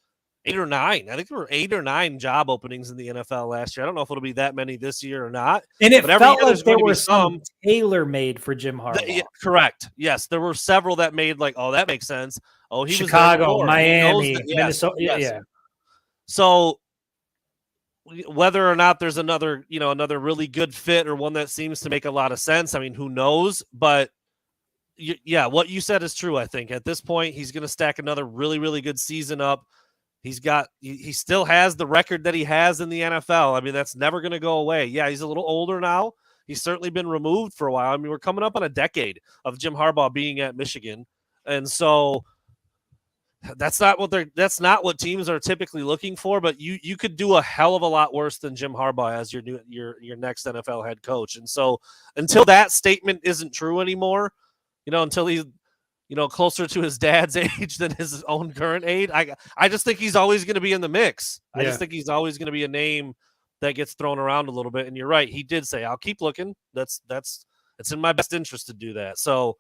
8 or 9. I think there were 8 or 9 job openings in the NFL last year. I don't know if it'll be that many this year or not. And it felt like there were some tailor-made for Jim Harbaugh. Correct. Yes, there were several that made like, oh, that makes sense. Oh, he Chicago, was Miami, Minnesota. Yes. Yeah. So whether or not there's another really good fit or one that seems to make a lot of sense, I mean, who knows? But what you said is true. I think at this point he's going to stack another really, really good season up. He still has the record that he has in the NFL. I mean, that's never going to go away. Yeah, he's a little older now. He's certainly been removed for a while. I mean, we're coming up on a decade of Jim Harbaugh being at Michigan. And so that's not what teams are typically looking for, but you could do a hell of a lot worse than Jim Harbaugh as your next NFL head coach. And so until that statement isn't true anymore, until he's closer to his dad's age than his own current age. I just think he's always going to be in the mix. Yeah. I just think he's always going to be a name that gets thrown around a little bit. And you're right. He did say, I'll keep looking. It's in my best interest to do that. So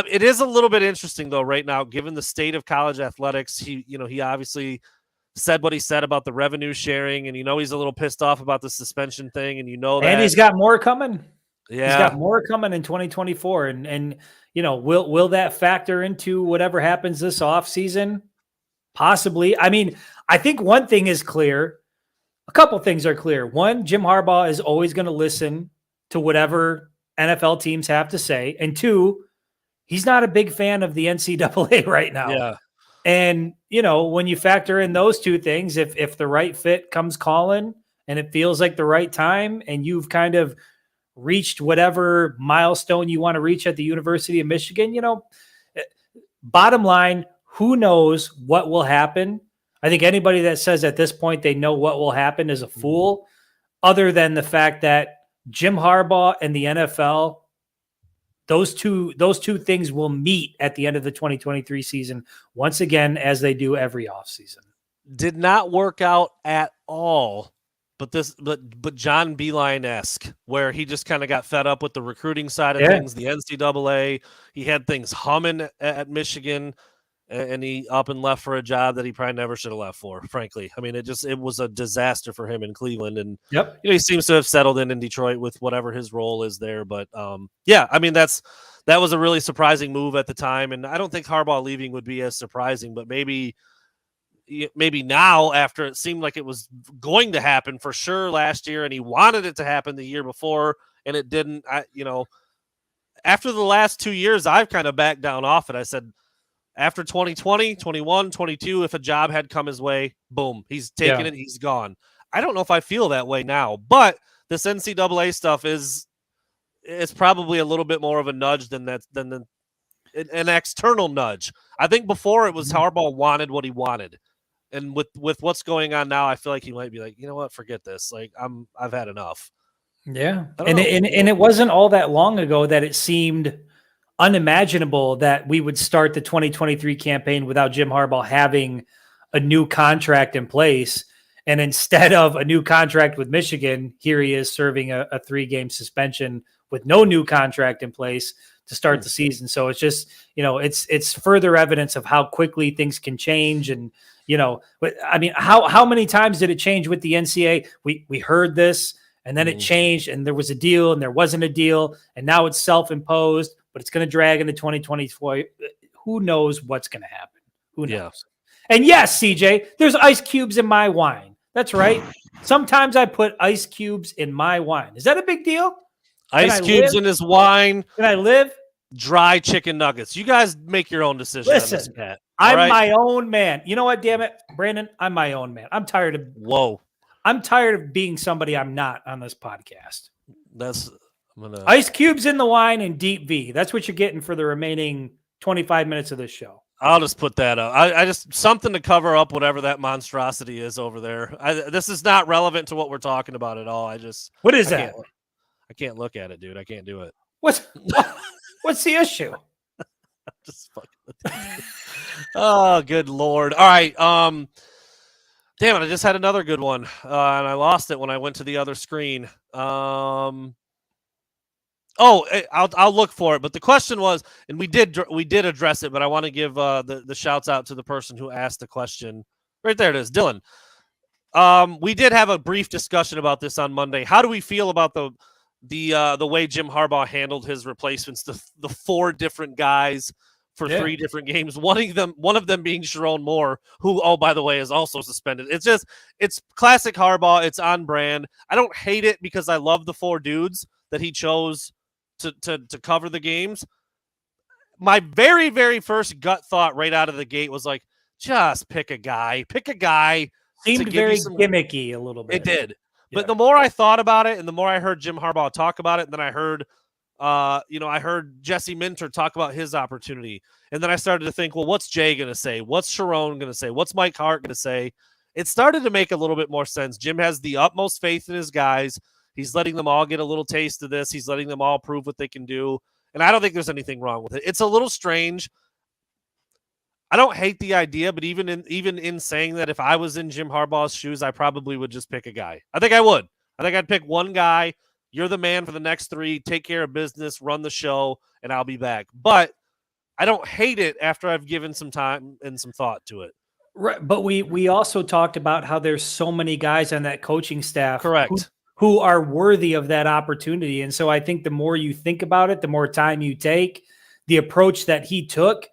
it is a little bit interesting though, right now, given the state of college athletics. He obviously said what he said about the revenue sharing, and he's a little pissed off about the suspension thing. And and he's got more coming. Yeah. He's got more coming in 2024. And will that factor into whatever happens this offseason? Possibly. I mean, I think one thing is clear. A couple things are clear. One, Jim Harbaugh is always going to listen to whatever NFL teams have to say. And two, he's not a big fan of the NCAA right now. Yeah. And, when you factor in those two things, if the right fit comes calling and it feels like the right time and you've kind of reached whatever milestone you want to reach at the University of Michigan, bottom line, who knows what will happen? I think anybody that says at this point they know what will happen is a fool, other than the fact that Jim Harbaugh and the NFL, those two things will meet at the end of the 2023 season once again, as they do every offseason. Did not work out at all. But John Beilein-esque, where he just kind of got fed up with the recruiting side of things, the NCAA. He had things humming at Michigan, and he up and left for a job that he probably never should have left for, frankly. I mean, it was a disaster for him in Cleveland. And he seems to have settled in Detroit with whatever his role is there. But I mean, that was a really surprising move at the time. And I don't think Harbaugh leaving would be as surprising, but maybe now, after it seemed like it was going to happen for sure last year, and he wanted it to happen the year before, and it didn't. After the last 2 years, I've kind of backed down off it. I said, after 2020, 21, 22, if a job had come his way, boom, he's taken it, he's gone. I don't know if I feel that way now, but this NCAA stuff it's probably a little bit more of a nudge than an external nudge. I think before it was Harbaugh wanted what he wanted. And with what's going on now, I feel like he might be like, you know what, forget this. Like I've had enough. Yeah. And it wasn't all that long ago that it seemed unimaginable that we would start the 2023 campaign without Jim Harbaugh having a new contract in place. And instead of a new contract with Michigan, here he is serving a 3-game suspension with no new contract in place to start the season. So it's just, it's further evidence of how quickly things can change. And, I mean, how many times did it change with the NCAA? We heard this, and then it changed, and there was a deal, and there wasn't a deal, and now it's self-imposed, but it's going to drag into 2024. Who knows what's going to happen? Who knows? Yeah. And yes, CJ, there's ice cubes in my wine. That's right. Sometimes I put ice cubes in my wine. Is that a big deal? Ice cubes in his wine. Can I live? Dry chicken nuggets. You guys make your own decision. Listen, on this, Pat. I'm my own man. You know what, damn it, Brandon? I'm my own man. I'm tired of being somebody I'm not on this podcast. Ice cubes in the wine and deep V. That's what you're getting for the remaining 25 minutes of this show. I'll just put that up. I just something to cover up whatever that monstrosity is over there. This is not relevant to what we're talking about at all. What is that? I can't look at it, dude. I can't do it. What's the issue? Just fucking with you. Oh, good Lord. All right. Damn it. I just had another good one. And I lost it when I went to the other screen. I'll look for it. But the question was, and we did address it, but I want to give the shouts out to the person who asked the question. Right there it is, Dylan. We did have a brief discussion about this on Monday. How do we feel about the way Jim Harbaugh handled his replacements, the 4 different guys for 3 different games, one of them being Sharon Moore, who, oh, by the way, is also suspended. It's classic Harbaugh. It's on brand. I don't hate it because I love the 4 dudes that he chose to cover the games. My very, very first gut thought right out of the gate was like, just pick a guy. Seemed very gimmicky a little bit. It did. But the more I thought about it and the more I heard Jim Harbaugh talk about it, and then I heard, I heard Jesse Minter talk about his opportunity. And then I started to think, well, what's Jay going to say? What's Sharon going to say? What's Mike Hart going to say? It started to make a little bit more sense. Jim has the utmost faith in his guys. He's letting them all get a little taste of this. He's letting them all prove what they can do. And I don't think there's anything wrong with it. It's a little strange. I don't hate the idea, but even in saying that, if I was in Jim Harbaugh's shoes, I probably would just pick a guy. I think I would. I think I'd pick one guy. You're the man for the next 3. Take care of business, run the show, and I'll be back. But I don't hate it after I've given some time and some thought to it. Right, but we also talked about how there's so many guys on that coaching staff, correct, who are worthy of that opportunity. And so I think the more you think about it, the more time you take, the approach that he took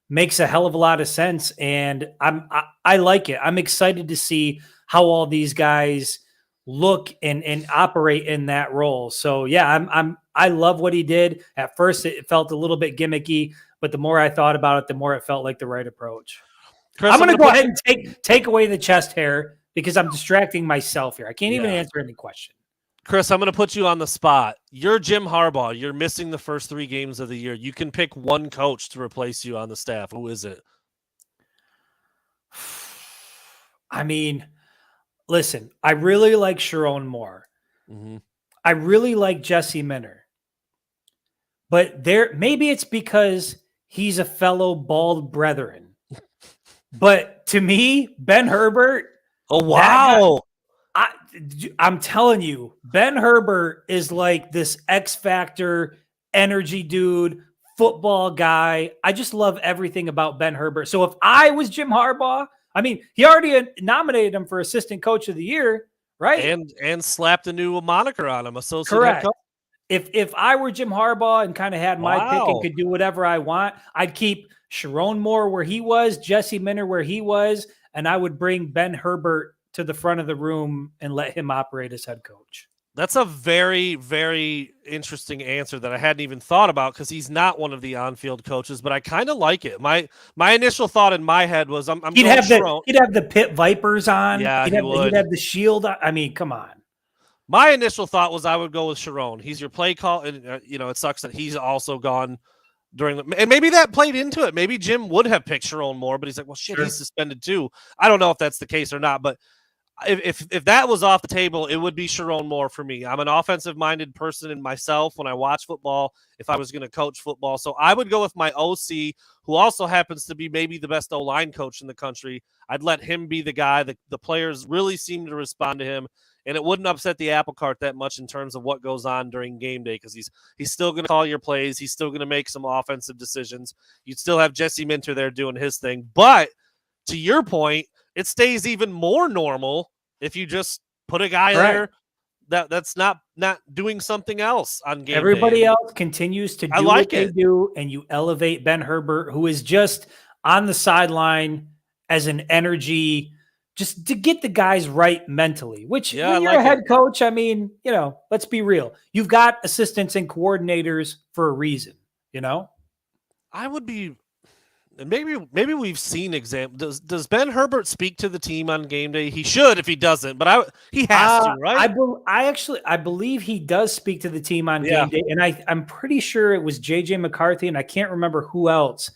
makes a hell of a lot of sense, and I like it. I'm excited to see how all these guys look and operate in that role. So yeah, I love what he did. At first, it felt a little bit gimmicky, but the more I thought about it, the more it felt like the right approach. Chris, I'm going to go ahead and take away the chest hair because I'm distracting myself here. I can't even answer any question. Chris, I'm going to put you on the spot. You're Jim Harbaugh. You're missing the first 3 games of the year. You can pick one coach to replace you on the staff. Who is it? I mean, listen, I really like Sharon Moore. Mm-hmm. I really like Jesse Minter. But maybe it's because he's a fellow bald brethren. But to me, Ben Herbert. Oh, wow. I'm telling you, Ben Herbert is like this X Factor energy dude, football guy. I just love everything about Ben Herbert. So if I was Jim Harbaugh, I mean, he already nominated him for assistant coach of the year, right? And slapped a new moniker on him, associate Correct. head coach. If I were Jim Harbaugh and kind of had my pick and could do whatever I want, I'd keep Sharon Moore where he was, Jesse Minter where he was, and I would bring Ben Herbert to the front of the room and let him operate as head coach. That's a very, very interesting answer that I hadn't even thought about because he's not one of the on-field coaches, but I kind of like it. My initial thought in my head was he'd have the Pitt Vipers on. Yeah, he'd have the shield. I mean, come on. My initial thought was I would go with Sharon. He's your play call, and it sucks that he's also gone and maybe that played into it. Maybe Jim would have picked Sharon more, but he's like, well, shit, he's suspended too. I don't know if that's the case or not, but if that was off the table, it would be Sharon Moore for me. I'm an offensive-minded person in myself when I watch football, if I was going to coach football. So I would go with my OC, who also happens to be maybe the best O-line coach in the country. I'd let him be the guy. The players really seem to respond to him, and it wouldn't upset the apple cart that much in terms of what goes on during game day because he's still going to call your plays. He's still going to make some offensive decisions. You'd still have Jesse Minter there doing his thing. But to your point, it stays even more normal if you just put a guy there that's not doing something else on game Everybody day. else continues to do what they do, and you elevate Ben Herbert, who is just on the sideline as an energy, just to get the guys right mentally, which when you're a head coach, I mean, let's be real. You've got assistants and coordinators for a reason, I would be... And maybe we've seen examples. Does Ben Herbert speak to the team on game day? He should if he doesn't, but he has to, right? I believe he does speak to the team on game day, and I'm pretty sure it was JJ McCarthy, and I can't remember who else.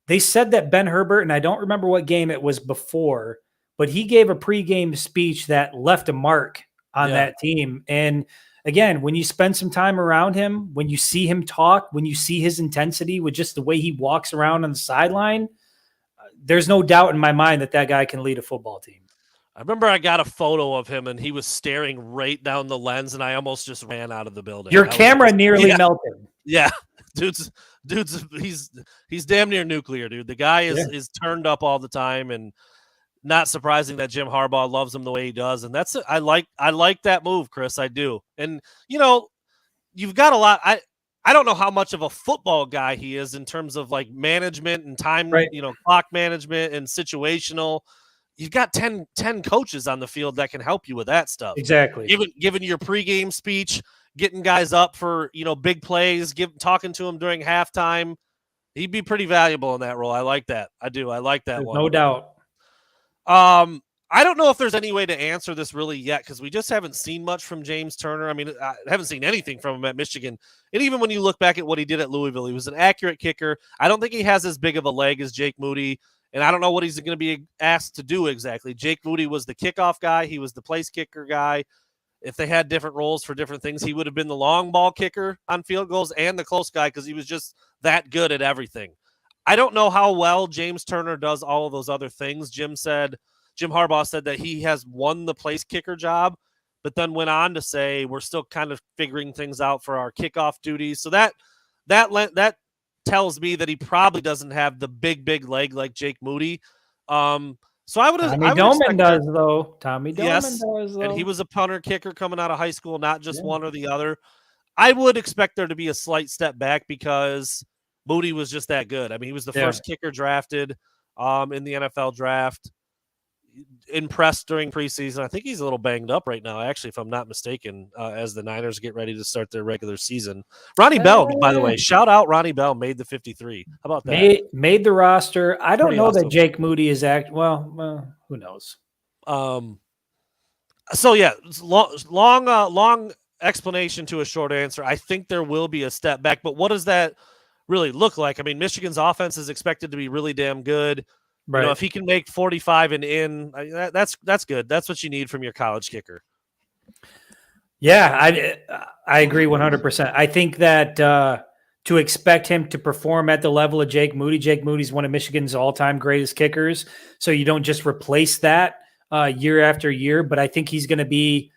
They said that Ben Herbert, and I don't remember what game it was before, but he gave a pregame speech that left a mark on that team. And again, when you spend some time around him, when you see him talk, when you see his intensity with just the way he walks around on the sideline, there's no doubt in my mind that guy can lead a football team. I remember I got a photo of him and he was staring right down the lens and I almost just ran out of the building. Your camera nearly melted. Yeah. Dude's he's damn near nuclear, dude. The guy is turned up all the time, and not surprising that Jim Harbaugh loves him the way he does. And that's I like that move, Chris. I do. And you've got a lot. I don't know how much of a football guy he is in terms of like management and time, clock management and situational. You've got 10 coaches on the field that can help you with that stuff. Exactly. Giving your pregame speech, getting guys up for, big plays, talking to them during halftime. He'd be pretty valuable in that role. I like that. I do. I like that. There's one. No doubt. I don't know if there's any way to answer this really yet because we just haven't seen much from James Turner. I mean, I haven't seen anything from him at Michigan. And even when you look back at what he did at Louisville, he was an accurate kicker. I don't think he has as big of a leg as Jake Moody, and I don't know what he's going to be asked to do exactly. Jake Moody was the kickoff guy. He was the place kicker guy. If they had different roles for different things, he would have been the long ball kicker on field goals and the close guy because he was just that good at everything. I don't know how well James Turner does all of those other things. Jim Harbaugh said that he has won the place kicker job, but then went on to say we're still kind of figuring things out for our kickoff duties. So that tells me that he probably doesn't have the big leg like Jake Moody. So I would have. Tommy Doman does though. Tommy Doman does though. And he was a punter kicker coming out of high school, not just one or the other. I would expect there to be a slight step back because Moody was just that good. I mean, he was the Yeah. first kicker drafted in the NFL draft. Impressed during preseason. I think he's a little banged up right now, actually, if I'm not mistaken, as the Niners get ready to start their regular season. Ronnie Bell, by the way, shout out Ronnie Bell, made the 53. How about that? Made the roster. I don't Pretty know awesome. that Jake Moody is well, who knows? So yeah, it's long explanation to a short answer. I think there will be a step back, but what does that really look like? I mean, Michigan's offense is expected to be really damn good. Right. You know, if he can make 45 and in, that's good. That's what you need from your college kicker. Yeah, I agree 100%. I think that to expect him to perform at the level of Jake Moody's one of Michigan's all-time greatest kickers. So you don't just replace that year after year, but I think he's going to be,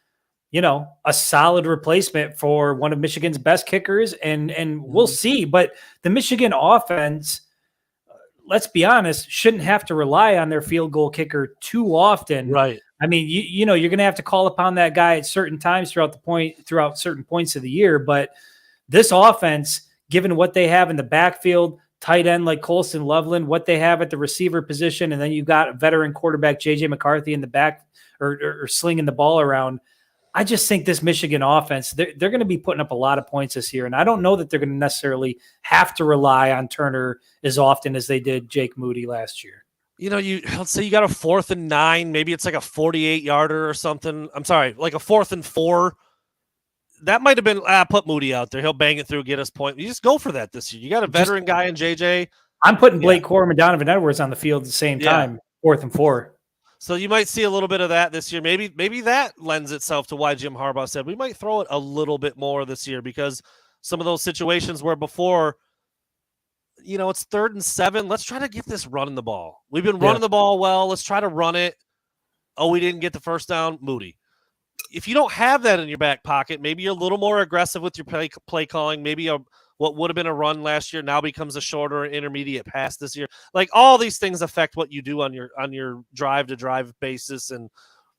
a solid replacement for one of Michigan's best kickers, and we'll see. But the Michigan offense, let's be honest, shouldn't have to rely on their field goal kicker too often. Right. I mean, you're going to have to call upon that guy at certain times throughout certain points of the year. But this offense, given what they have in the backfield, tight end like Colston Loveland, what they have at the receiver position, and then you got a veteran quarterback JJ McCarthy in the back or slinging the ball around. I just think this Michigan offense, they're going to be putting up a lot of points this year. And I don't know that they're going to necessarily have to rely on Turner as often as they did Jake Moody last year. Let's say you got a 4th and 9, maybe it's like a 48-yarder or something. I'm sorry, like a 4th and 4. That might have been, put Moody out there. He'll bang it through, get us point. You just go for that this year. You got a veteran guy in JJ. I'm putting Blake Corum and Donovan Edwards on the field at the same time, 4th and 4. So you might see a little bit of that this year. Maybe that lends itself to why Jim Harbaugh said we might throw it a little bit more this year, because some of those situations where before, it's 3rd and 7. Let's try to get this running the ball. We've been running the ball well. Let's try to run it. Oh, we didn't get the first down. Moody. If you don't have that in your back pocket, maybe you're a little more aggressive with your play calling. Maybe what would have been a run last year now becomes a shorter intermediate pass this year. Like, all these things affect what you do on your drive to drive basis and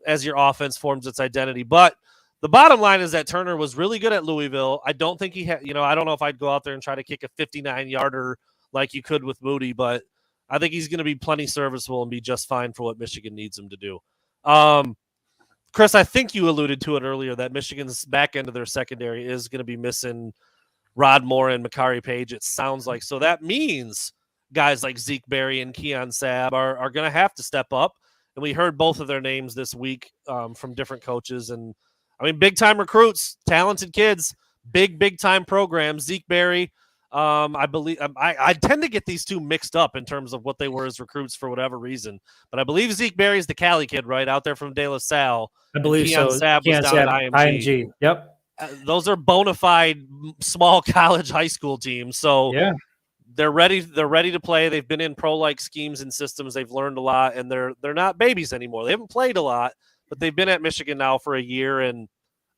as your offense forms its identity. But the bottom line is that Turner was really good at Louisville. I don't think he had, I don't know if I'd go out there and try to kick a 59-yarder like you could with Moody, but I think he's going to be plenty serviceable and be just fine for what Michigan needs him to do. Chris, I think you alluded to it earlier that Michigan's back end of their secondary is going to be missing Rod Moore and Makari Page, it sounds like. So that means guys like Zeke Berry and Keon Sabb are going to have to step up. And we heard both of their names this week from different coaches. And, I mean, big-time recruits, talented kids, big-time programs. Zeke Berry, I believe I tend to get these two mixed up in terms of what they were as recruits for whatever reason. But I believe Zeke Berry is the Cali kid, right, out there from De La Salle. I believe Keon so. Sabb was down at IMG. Yep. Those are bona fide small college high school teams. So yeah, they're ready to play. They've been in pro-like schemes and systems. They've learned a lot, and they're not babies anymore. They haven't played a lot, but they've been at Michigan now for a year. And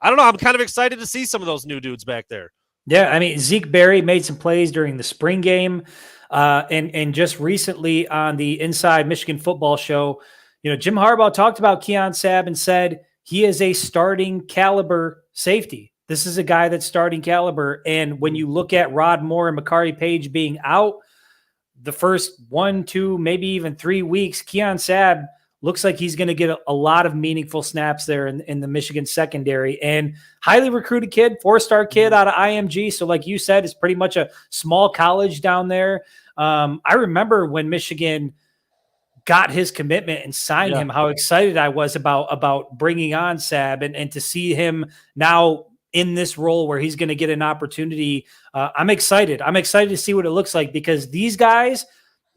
I don't know, I'm kind of excited to see some of those new dudes back there. Yeah, I mean, Zeke Berry made some plays during the spring game, and just recently on the Inside Michigan Football Show, Jim Harbaugh talked about Keon Sabb and said he is a starting caliber safety. This is a guy that's starting caliber. And when you look at Rod Moore and Makari Page being out the first 1, 2, maybe even 3 weeks, Keon Sabb looks like he's going to get a lot of meaningful snaps there in the Michigan secondary. And highly recruited kid, 4-star kid out of IMG. So like you said, it's pretty much a small college down there. I remember when Michigan got his commitment and signed him, how excited I was about bringing on Sabb and to see him now in this role where he's going to get an opportunity. I'm excited. I'm excited to see what it looks like, because these guys,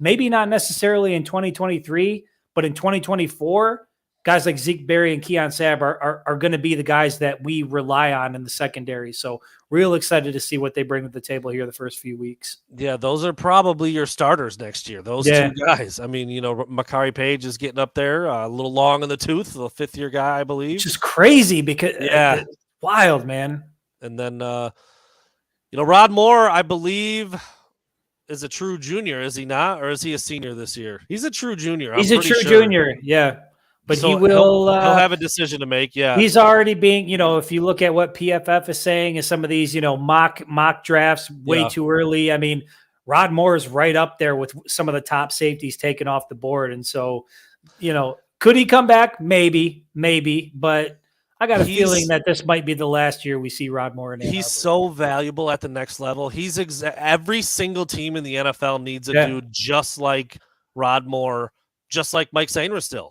maybe not necessarily in 2023, but in 2024, guys like Zeke Berry and Keon Sabb are going to be the guys that we rely on in the secondary. So real excited to see what they bring to the table here the first few weeks. Yeah, those are probably your starters next year. Those two guys. I mean, Makari Page is getting up there, a little long in the tooth, the 5th-year guy, I believe. Which is crazy because it's wild, man. And then, Rod Moore, I believe, is a true junior, is he not? Or is he a senior this year? He's a true junior. He's a true junior, yeah. But so he'll have a decision to make, yeah. He's already being, if you look at what PFF is saying and some of these, mock drafts way too early. I mean, Rod Moore is right up there with some of the top safeties taken off the board. And so, could he come back? Maybe, but I got a feeling that this might be the last year we see Rod Moore in Ann Arbor. He's so valuable at the next level. He's every single team in the NFL needs a dude just like Rod Moore, just like Mike Sainristil.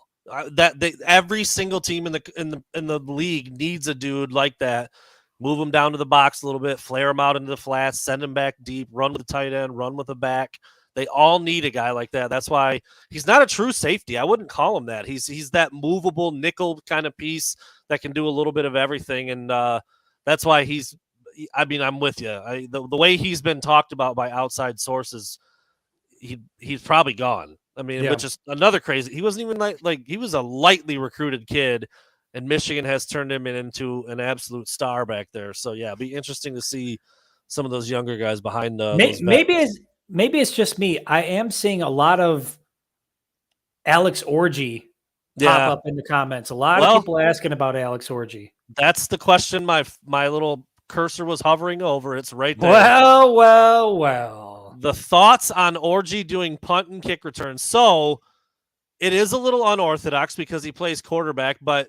Every single team in the league needs a dude like that. Move him down to the box a little bit, flare him out into the flats, send him back deep, run with the tight end, run with the back. They all need a guy like that. That's why he's not a true safety. I wouldn't call him that. He's that movable nickel kind of piece that can do a little bit of everything, and that's why I'm with you. The way he's been talked about by outside sources, he's probably gone. Which is another crazy. He wasn't even like he was a lightly recruited kid, and Michigan has turned him into an absolute star back there. So yeah, it'd be interesting to see some of those younger guys behind. Maybe it's just me. I am seeing a lot of Alex Orji pop up in the comments. A lot of people asking about Alex Orji. That's the question my little cursor was hovering over. It's right there. Well. The thoughts on Orji doing punt and kick returns. So it is a little unorthodox because he plays quarterback, but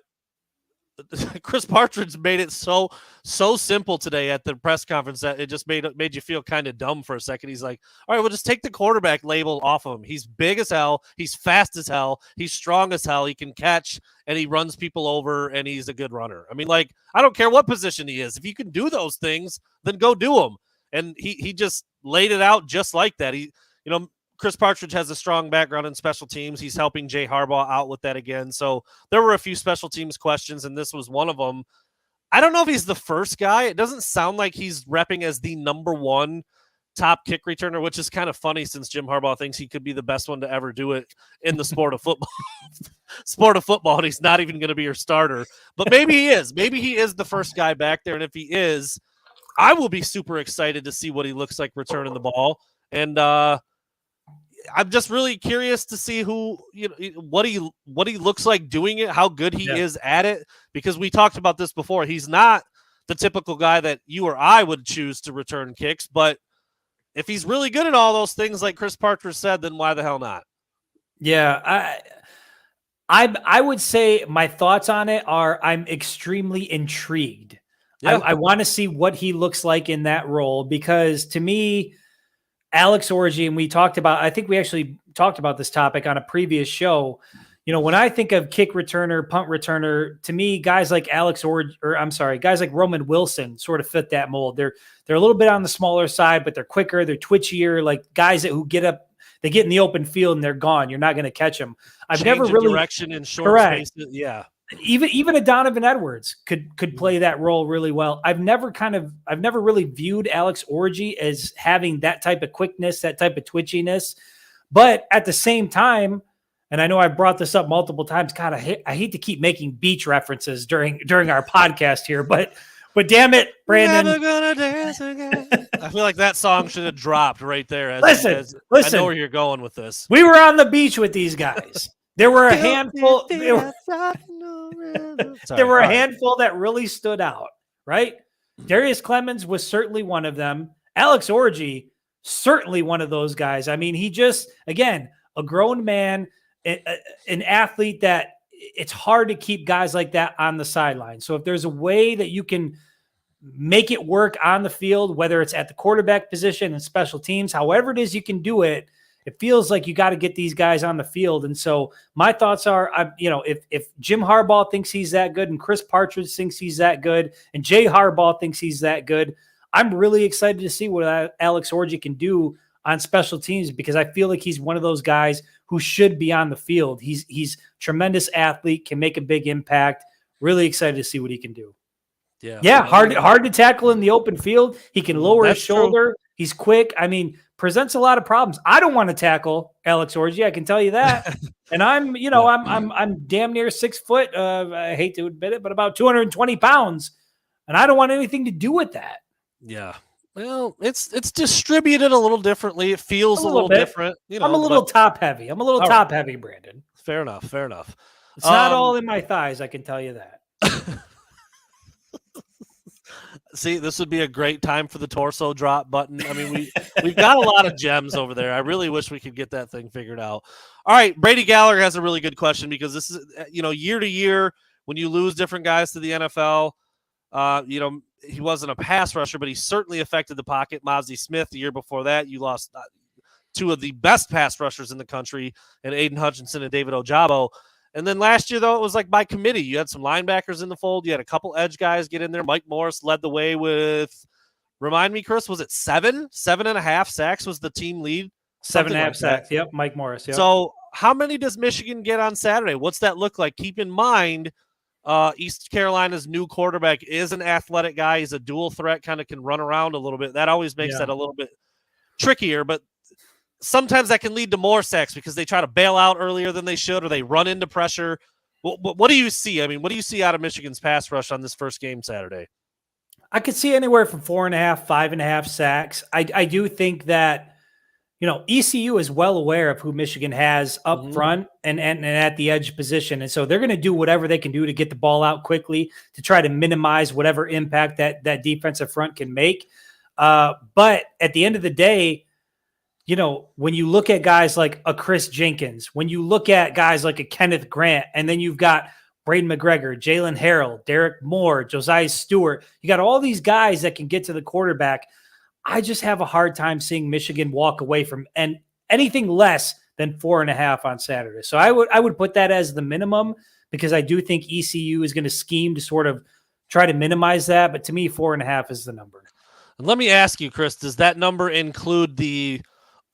Chris Partridge made it so simple today at the press conference that it just made you feel kind of dumb for a second. He's like, all right, we'll just take the quarterback label off of him. He's big as hell. He's fast as hell. He's strong as hell. He can catch, and he runs people over, and he's a good runner. I don't care what position he is. If you can do those things, then go do them. And he just laid it out just like that. Chris Partridge has a strong background in special teams. He's helping Jay Harbaugh out with that again. So there were a few special teams questions, and this was one of them. I don't know if he's the first guy. It doesn't sound like he's repping as the number one top kick returner, which is kind of funny since Jim Harbaugh thinks he could be the best one to ever do it in the sport of football. And he's not even going to be your starter. But maybe he is. Maybe he is the first guy back there, and if he is, I will be super excited to see what he looks like returning the ball. And I'm just really curious to see what he looks like doing it, how good he is at it, because we talked about this before. He's not the typical guy that you or I would choose to return kicks, but if he's really good at all those things like Chris Partridge said, then why the hell not? Yeah, I would say my thoughts on it are I'm extremely intrigued. Yeah. I want to see what he looks like in that role, because to me, Alex Orji, and I think we actually talked about this topic on a previous show. When I think of kick returner, punt returner, to me, guys like guys like Roman Wilson sort of fit that mold. They're a little bit on the smaller side, but they're quicker, they're twitchier, like guys who get up, they get in the open field and they're gone. You're not going to catch them. I've never really direction in short spaces. Yeah. Even a Donovan Edwards could play that role really well. I've never really viewed Alex Orji as having that type of quickness, that type of twitchiness. But at the same time, and I know I brought this up multiple times, God, I hate to keep making beach references during our podcast here, but damn it, Brandon. Never gonna dance again. I feel like that song should have dropped right there. Listen. I know where you're going with this. We were on the beach with these guys. There were a handful. There were a handful that really stood out, right? Darius Clemens was certainly one of them. Alex Orji, certainly one of those guys. He just, again, a grown man, an athlete that it's hard to keep guys like that on the sideline. So if there's a way that you can make it work on the field, whether it's at the quarterback position and special teams, however it is you can do it, it feels like you got to get these guys on the field. And so my thoughts are, if Jim Harbaugh thinks he's that good and Chris Partridge thinks he's that good and Jay Harbaugh thinks he's that good, I'm really excited to see what Alex Orji can do on special teams, because I feel like he's one of those guys who should be on the field. He's tremendous athlete, can make a big impact. Really excited to see what he can do. Yeah. Hard to tackle in the open field. He can lower his shoulder. True. He's quick. Presents a lot of problems. I don't want to tackle Alex Orji, I can tell you that. And I'm damn near 6 foot. I hate to admit it, but about 220 pounds, and I don't want anything to do with that. Yeah. Well, it's distributed a little differently. It feels a little different. I'm a little top heavy. Heavy, Brandon. Fair enough. It's not all in my thighs, I can tell you that. See, this would be a great time for the torso drop button. I mean, we've got a lot of gems over there. I really wish we could get that thing figured out. All right, Brady Gallagher has a really good question because this is, year to year when you lose different guys to the NFL, he wasn't a pass rusher, but he certainly affected the pocket. Mozzie Smith, the year before that, you lost two of the best pass rushers in the country, and Aiden Hutchinson and David Ojabo. And then last year, though, it was like by committee. You had some linebackers in the fold. You had a couple edge guys get in there. Mike Morris led the way with, remind me, Chris, was it 7.5 sacks was the team lead? 7.5 sacks. Yep, Mike Morris. Yep. So how many does Michigan get on Saturday? What's that look like? Keep in mind, East Carolina's new quarterback is an athletic guy. He's a dual threat, kind of can run around a little bit. That always makes that a little bit trickier, but sometimes that can lead to more sacks because they try to bail out earlier than they should, or they run into pressure. What do you see? I mean, what do you see out of Michigan's pass rush on this first game Saturday? I could see anywhere from 4.5, 5.5 sacks. I do think that, ECU is well aware of who Michigan has up front and at the edge position. And so they're going to do whatever they can do to get the ball out quickly to try to minimize whatever impact that defensive front can make. But at the end of the day, when you look at guys like a Chris Jenkins, when you look at guys like a Kenneth Grant, and then you've got Braden McGregor, Jalen Harrell, Derek Moore, Josiah Stewart, you got all these guys that can get to the quarterback. I just have a hard time seeing Michigan walk away from anything less than 4.5 on Saturday. So I would put that as the minimum because I do think ECU is going to scheme to sort of try to minimize that. But to me, 4.5 is the number. And let me ask you, Chris, does that number include the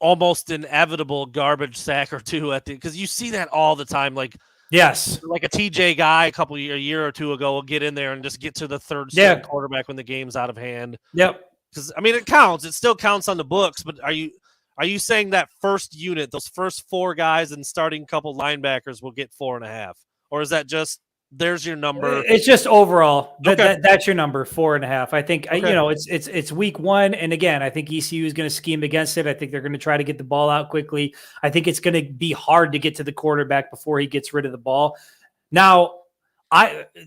almost inevitable garbage sack or two because you see that all the time. Like, yes, like a TJ guy a year or two ago will get in there and just get to the third quarterback when the game's out of hand. Yep. Because I mean, it counts. It still counts on the books. But are you saying that first unit, those first four guys and starting couple linebackers will get 4.5, or is that just there's your number? It's just overall that's your number, 4.5. I think it's week one, and again, I think ECU is going to scheme against it. I think they're going to try to get the ball out quickly. I think it's going to be hard to get to the quarterback before he gets rid of the ball. Now,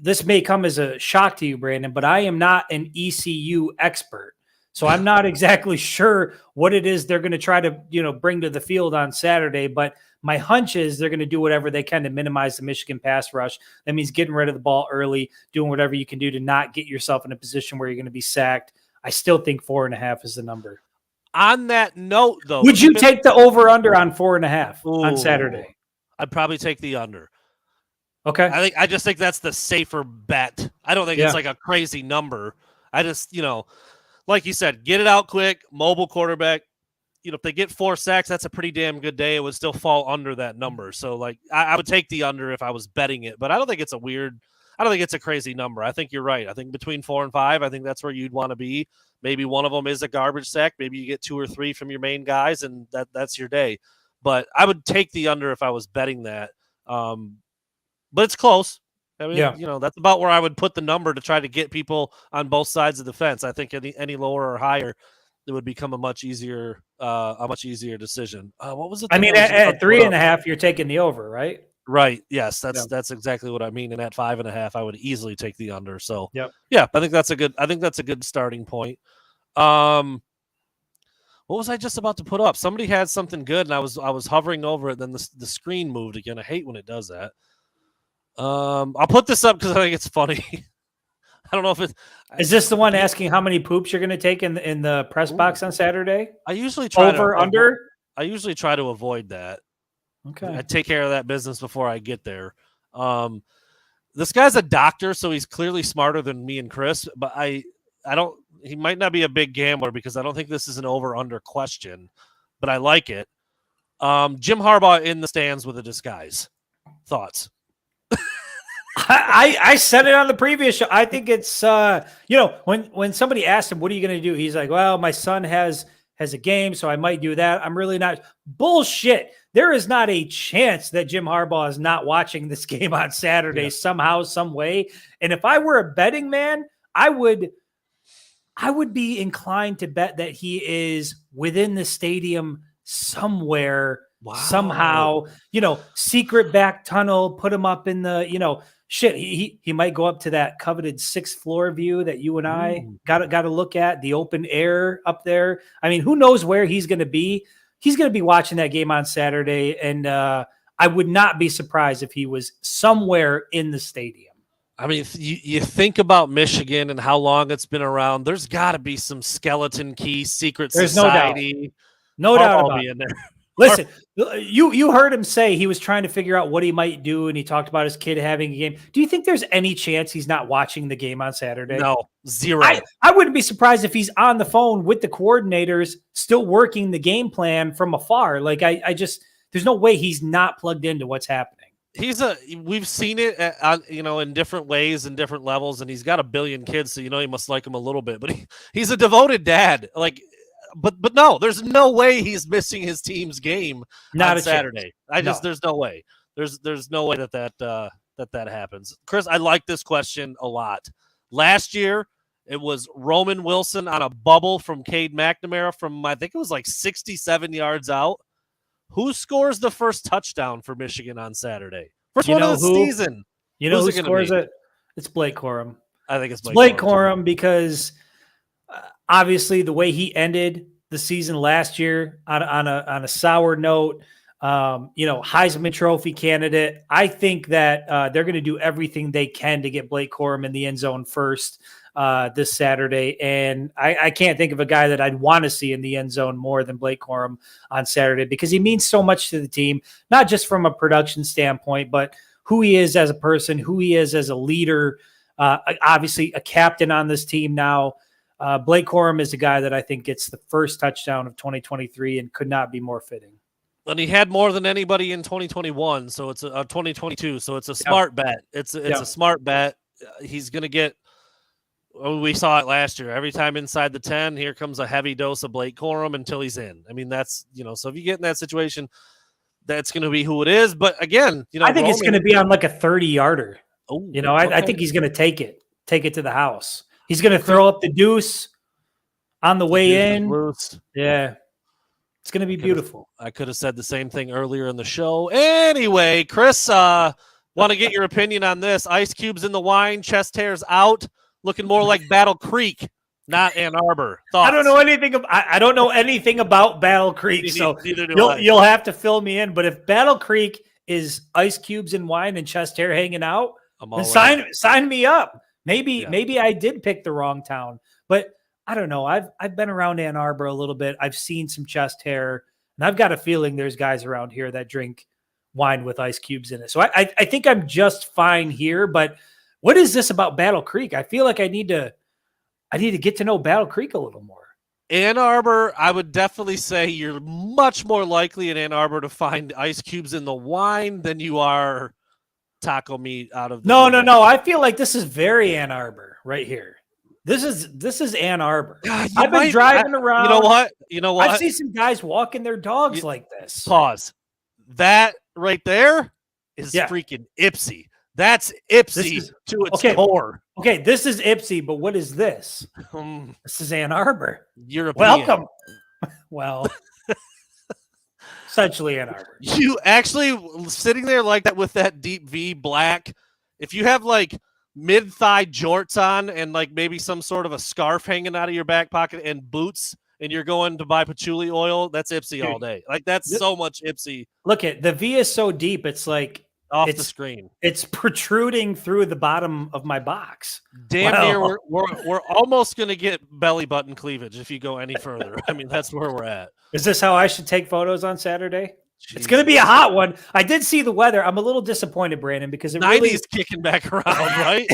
this may come as a shock to you, Brandon, but I am not an ECU expert. So I'm not exactly sure what it is they're going to try to, bring to the field on Saturday, but my hunch is they're going to do whatever they can to minimize the Michigan pass rush. That means getting rid of the ball early, doing whatever you can do to not get yourself in a position where you're going to be sacked. I still think 4.5 is the number. On that note, though, would you take the over/under on 4.5 on Saturday? I'd probably take the under. Okay. I just think that's the safer bet. I don't think it's like a crazy number. I just, like you said, get it out quick, mobile quarterback. If they get 4 sacks, that's a pretty damn good day. It would still fall under that number. So, I would take the under if I was betting it. But I don't think it's a crazy number. I think you're right. I think between 4 and 5, I think that's where you'd want to be. Maybe one of them is a garbage sack. Maybe you get 2 or 3 from your main guys, and that's your day. But I would take the under if I was betting that. But it's close. I mean, that's about where I would put the number to try to get people on both sides of the fence. I think any lower or higher, it would become a much easier decision. What was it? I mean, at 3.5, you're taking the over, right? Right. Yes, that's exactly what I mean. And at 5.5, I would easily take the under. So yeah, I think that's a good starting point. What was I just about to put up? Somebody had something good, and I was hovering over it. Then the screen moved again. I hate when it does that. I'll put this up because I think it's funny. I don't know if is this the one asking how many poops you're going to take in the press box on Saturday? I usually try under. I usually try to avoid that. Okay, I take care of that business before I get there. This guy's a doctor, so he's clearly smarter than me and Chris. But I don't. He might not be a big gambler because I don't think this is an over/under question. But I like it. Jim Harbaugh in the stands with a disguise. Thoughts? I said it on the previous show. I think it's when somebody asked him, what are you going to do? He's like, well, my son has a game, so I might do that. I'm really not. Bullshit. There is not a chance that Jim Harbaugh is not watching this game on Saturday somehow, some way. And if I were a betting man, I would be inclined to bet that he is within the stadium somewhere. Wow. Somehow, secret back tunnel, put him up in the, shit, he might go up to that coveted 6th floor view that you and I got to look at, the open air up there. I mean, who knows where he's going to be? He's going to be watching that game on Saturday, and I would not be surprised if he was somewhere in the stadium. I mean, you think about Michigan and how long it's been around. There's got to be some skeleton key secret society. No doubt about it. Listen, you heard him say he was trying to figure out what he might do, and he talked about his kid having a game. Do you think there's any chance he's not watching the game on Saturday? No, zero. I wouldn't be surprised if he's on the phone with the coordinators, still working the game plan from afar. Like I just, there's no way he's not plugged into what's happening. We've seen it in different ways and different levels, and he's got a billion kids, so he must like him a little bit. But he's a devoted dad. But no, there's no way he's missing his team's game on Saturday. There's no way. There's no way that happens. Chris, I like this question a lot. Last year, it was Roman Wilson on a bubble from Cade McNamara from, I think it was like 67 yards out. Who scores the first touchdown for Michigan on Saturday? First one of the season. You know who scores it? It's Blake Corum. I think it's Blake Corum because obviously the way he ended the season last year on a sour note, Heisman Trophy candidate. I think that they're going to do everything they can to get Blake Corum in the end zone first this Saturday. And I can't think of a guy that I'd want to see in the end zone more than Blake Corum on Saturday because he means so much to the team, not just from a production standpoint, but who he is as a person, who he is as a leader, obviously a captain on this team now. Blake Corum is a guy that I think gets the first touchdown of 2023 and could not be more fitting. And he had more than anybody in 2021, so it's a 2022. So it's a smart bet. It's a smart bet. He's going to get. We saw it last year. Every time inside the 10, here comes a heavy dose of Blake Corum until he's in. I mean, that's So if you get in that situation, that's going to be who it is. But again, I think it's going to be on like a 30-yarder. Oh, I think he's going to take it to the house. He's going to throw up the deuce on the way in. Yeah. It's going to be beautiful. I could have said the same thing earlier in the show. Anyway, Chris, want to get your opinion on this. Ice cubes in the wine, chest hairs out, looking more like Battle Creek, not Ann Arbor. Thoughts? I don't know anything about Battle Creek, so you'll have to fill me in. But if Battle Creek is ice cubes in wine and chest hair hanging out, then sign me up. Maybe I did pick the wrong town, but I don't know. I've been around Ann Arbor a little bit. I've seen some chest hair, and I've got a feeling there's guys around here that drink wine with ice cubes in it. So I think I'm just fine here. But what is this about Battle Creek? I feel like I need to get to know Battle Creek a little more. Ann Arbor, I would definitely say you're much more likely in Ann Arbor to find ice cubes in the wine than you are taco meat out of the No. I feel like this is very Ann Arbor right here. This is Ann Arbor. I've been driving around. You know what? I've seen some guys walking their dogs like this. Pause. That right there is freaking Ipsy. That's Ipsy to its core. Okay, this is Ipsy, but what is this? This is Ann Arbor. European. Welcome. Well, essentially Ann Arbor. You actually sitting there like that with that deep V black. If you have like mid-thigh jorts on and like maybe some sort of a scarf hanging out of your back pocket and boots, and you're going to buy patchouli oil, that's Ipsy all day. Like that's so much Ipsy. Look at the V is so deep, it's like off the screen. It's protruding through the bottom of my box. Damn near, we're almost gonna get belly button cleavage if you go any further. I mean, that's where we're at. Is this how I should take photos on Saturday? Jesus. It's going to be a hot one. I did see the weather. I'm a little disappointed, Brandon, because it 90s really kicking back around, right?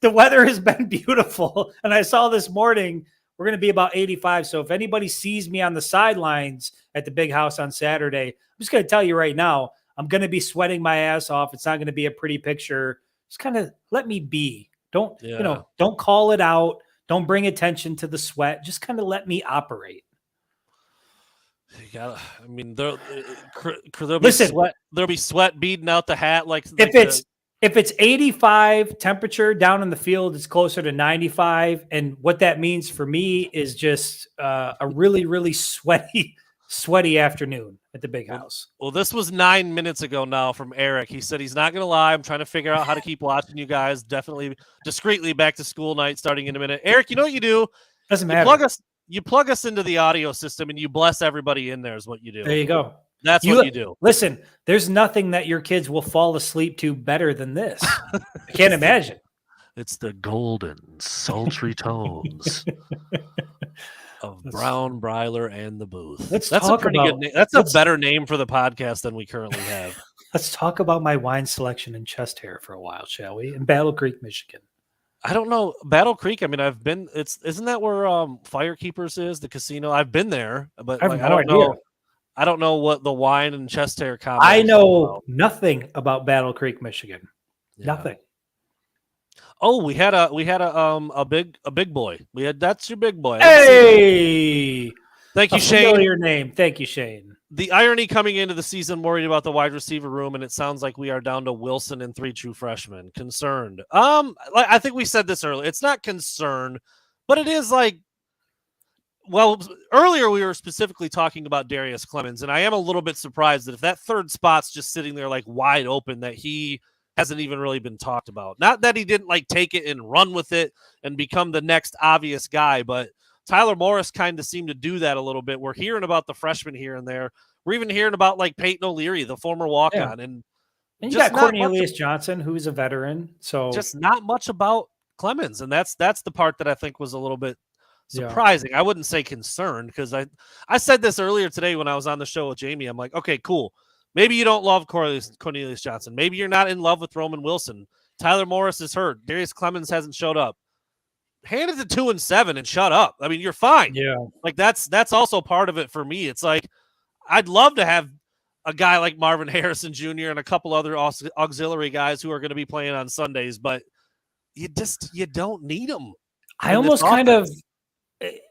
The weather has been beautiful. And I saw this morning, we're going to be about 85. So if anybody sees me on the sidelines at the big house on Saturday, I'm just going to tell you right now, I'm going to be sweating my ass off. It's not going to be a pretty picture. Just kind of let me be. Don't call it out. Don't bring attention to the sweat. Just kind of let me operate. There'll be sweat beading out the hat. If it's 85 temperature down in the field, it's closer to 95. And what that means for me is just a really, really sweaty sweaty afternoon at the big house. Well, this was 9 minutes ago now from Eric. He said he's not going to lie. I'm trying to figure out how to keep watching you guys. Definitely discreetly back to school night starting in a minute. Eric, you know what you do? Doesn't You matter. plug us into the audio system and you bless everybody in there is what you do. There you go. That's what you do. Listen, there's nothing that your kids will fall asleep to better than this. I can't imagine. It's the golden, sultry tones of Brown, Breiler, and the Booth. That's a pretty good name. That's a better name for the podcast than we currently have. Let's talk about my wine selection in chest hair for a while, shall we? In Battle Creek, Michigan. I don't know. Battle Creek, I mean, I've been isn't that where Firekeepers is, the casino? I've been there, but I don't know. I don't know what the wine and chest hair combo I is know about. nothing about Battle Creek, Michigan. Yeah. Nothing. Oh, we had a big boy. That's your big boy. Hey, thank you, Shane. Shane. Name. Thank you, Shane. The irony coming into the season, worried about the wide receiver room, and it sounds like we are down to Wilson and 3 true freshmen. Concerned. I think we said this earlier. It's not concerned, but it is like. Well, earlier we were specifically talking about Darius Clemens, and I am a little bit surprised that if that third spot's just sitting there like wide open, that he hasn't even really been talked about. Not that he didn't like take it and run with it and become the next obvious guy, but Tyler Morris kind of seemed to do that a little bit. We're hearing about the freshmen here and there. We're even hearing about like Peyton O'Leary, the former walk-on, and you got Cornelius Johnson, who's a veteran. So just not much about Clemens, and that's the part that I think was a little bit surprising. I wouldn't say concerned, because I said this earlier today when I was on the show with Jamie. I'm like, okay, cool. Maybe you don't love Cornelius Johnson. Maybe you're not in love with Roman Wilson. Tyler Morris is hurt. Darius Clemens hasn't showed up. Hand it to 2 and 7 and shut up. I mean, you're fine. Yeah. Like that's also part of it for me. It's like I'd love to have a guy like Marvin Harrison Jr. and a couple other auxiliary guys who are going to be playing on Sundays, but you don't need them. I almost kind of,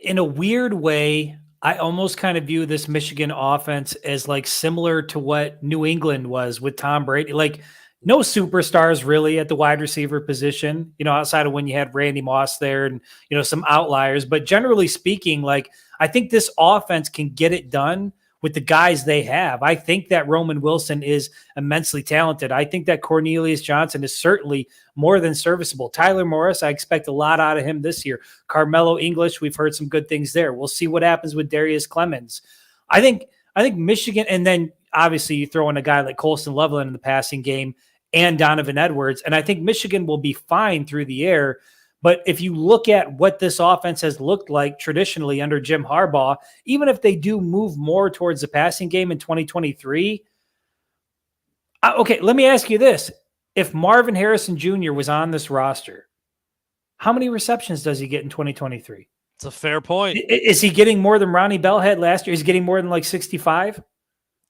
in a weird way, I almost kind of view this Michigan offense as like similar to what New England was with Tom Brady. Like no superstars really at the wide receiver position, outside of when you had Randy Moss there and, some outliers. But generally speaking, like I think this offense can get it done with the guys they have. I think that Roman Wilson is immensely talented. I think that Cornelius Johnson is certainly more than serviceable. Tyler Morris, I expect a lot out of him this year. Carmelo English, we've heard some good things there. We'll see what happens with Darius Clemens. I think Michigan, and then obviously you throw in a guy like Colston Loveland in the passing game and Donovan Edwards, and I think Michigan will be fine through the air. But if you look at what this offense has looked like traditionally under Jim Harbaugh, even if they do move more towards the passing game in 2023, okay, let me ask you this. If Marvin Harrison Jr. was on this roster, how many receptions does he get in 2023? It's a fair point. Is he getting more than Ronnie Bell had last year? Is he getting more than like 65?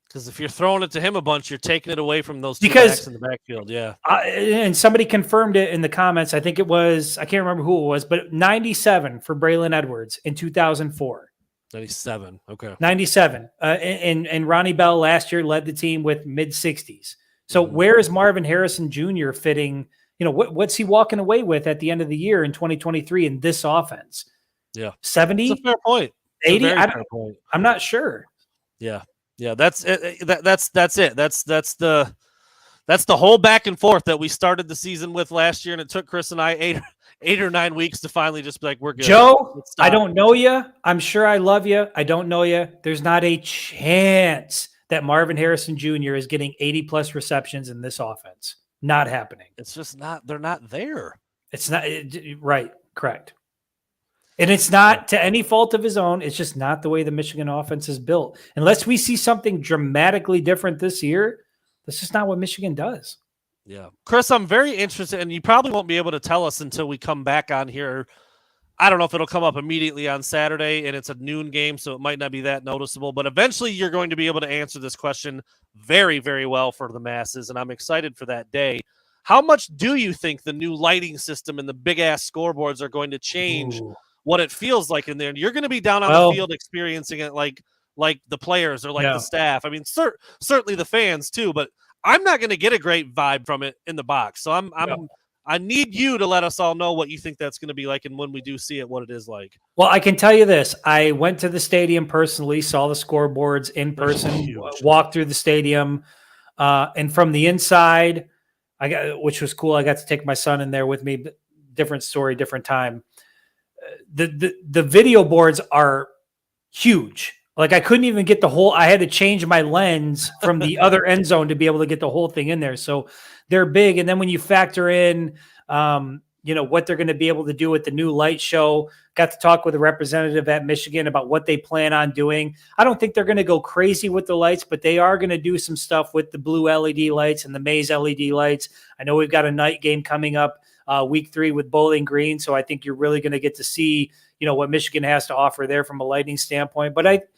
Because if you're throwing it to him a bunch, you're taking it away from those two backs in the backfield. Yeah. And somebody confirmed it in the comments. I think it was, I can't remember who it was, but 97 for Braylon Edwards in 2004. 97. Okay. 97. And Ronnie Bell last year led the team with mid-60s. So where is Marvin Harrison Jr. fitting? What's he walking away with at the end of the year in 2023 in this offense? Yeah. 70? That's a fair point. 80? I'm not sure. Yeah. Yeah, that's it. That's it. That's the whole back and forth that we started the season with last year, and it took Chris and I eight or 9 weeks to finally just be like, we're good. Joe, I don't know you. I'm sure I love you. I don't know you. There's not a chance that Marvin Harrison Jr. is getting 80+ receptions in this offense. Not happening. It's just not. They're not there. It's not right. Correct. And it's not to any fault of his own. It's just not the way the Michigan offense is built. Unless we see something dramatically different this year, that's just not what Michigan does. Yeah. Chris, I'm very interested, and you probably won't be able to tell us until we come back on here. I don't know if it'll come up immediately on Saturday, and it's a noon game, so it might not be that noticeable. But eventually you're going to be able to answer this question very, very well for the masses, and I'm excited for that day. How much do you think the new lighting system and the big-ass scoreboards are going to change what it feels like in there? And you're going to be down on the field experiencing it like the players or like the staff. I mean, certainly the fans too, but I'm not going to get a great vibe from it in the box. So I'm I need you to let us all know what you think that's going to be like, and when we do see it, what it is like. Well, I can tell you this. I went to the stadium personally, saw the scoreboards in person, walked through the stadium, and from the inside, which was cool. I got to take my son in there with me. Different story, different time. The video boards are huge. Like I couldn't even get the whole. I had to change my lens from the other end zone to be able to get the whole thing in there. So they're big. And then when you factor in, what they're going to be able to do with the new light show. Got to talk with a representative at Michigan about what they plan on doing. I don't think they're going to go crazy with the lights, but they are going to do some stuff with the blue LED lights and the maize LED lights. I know we've got a night game coming up week 3 with Bowling Green. So I think you're really going to get to see, what Michigan has to offer there from a lighting standpoint. But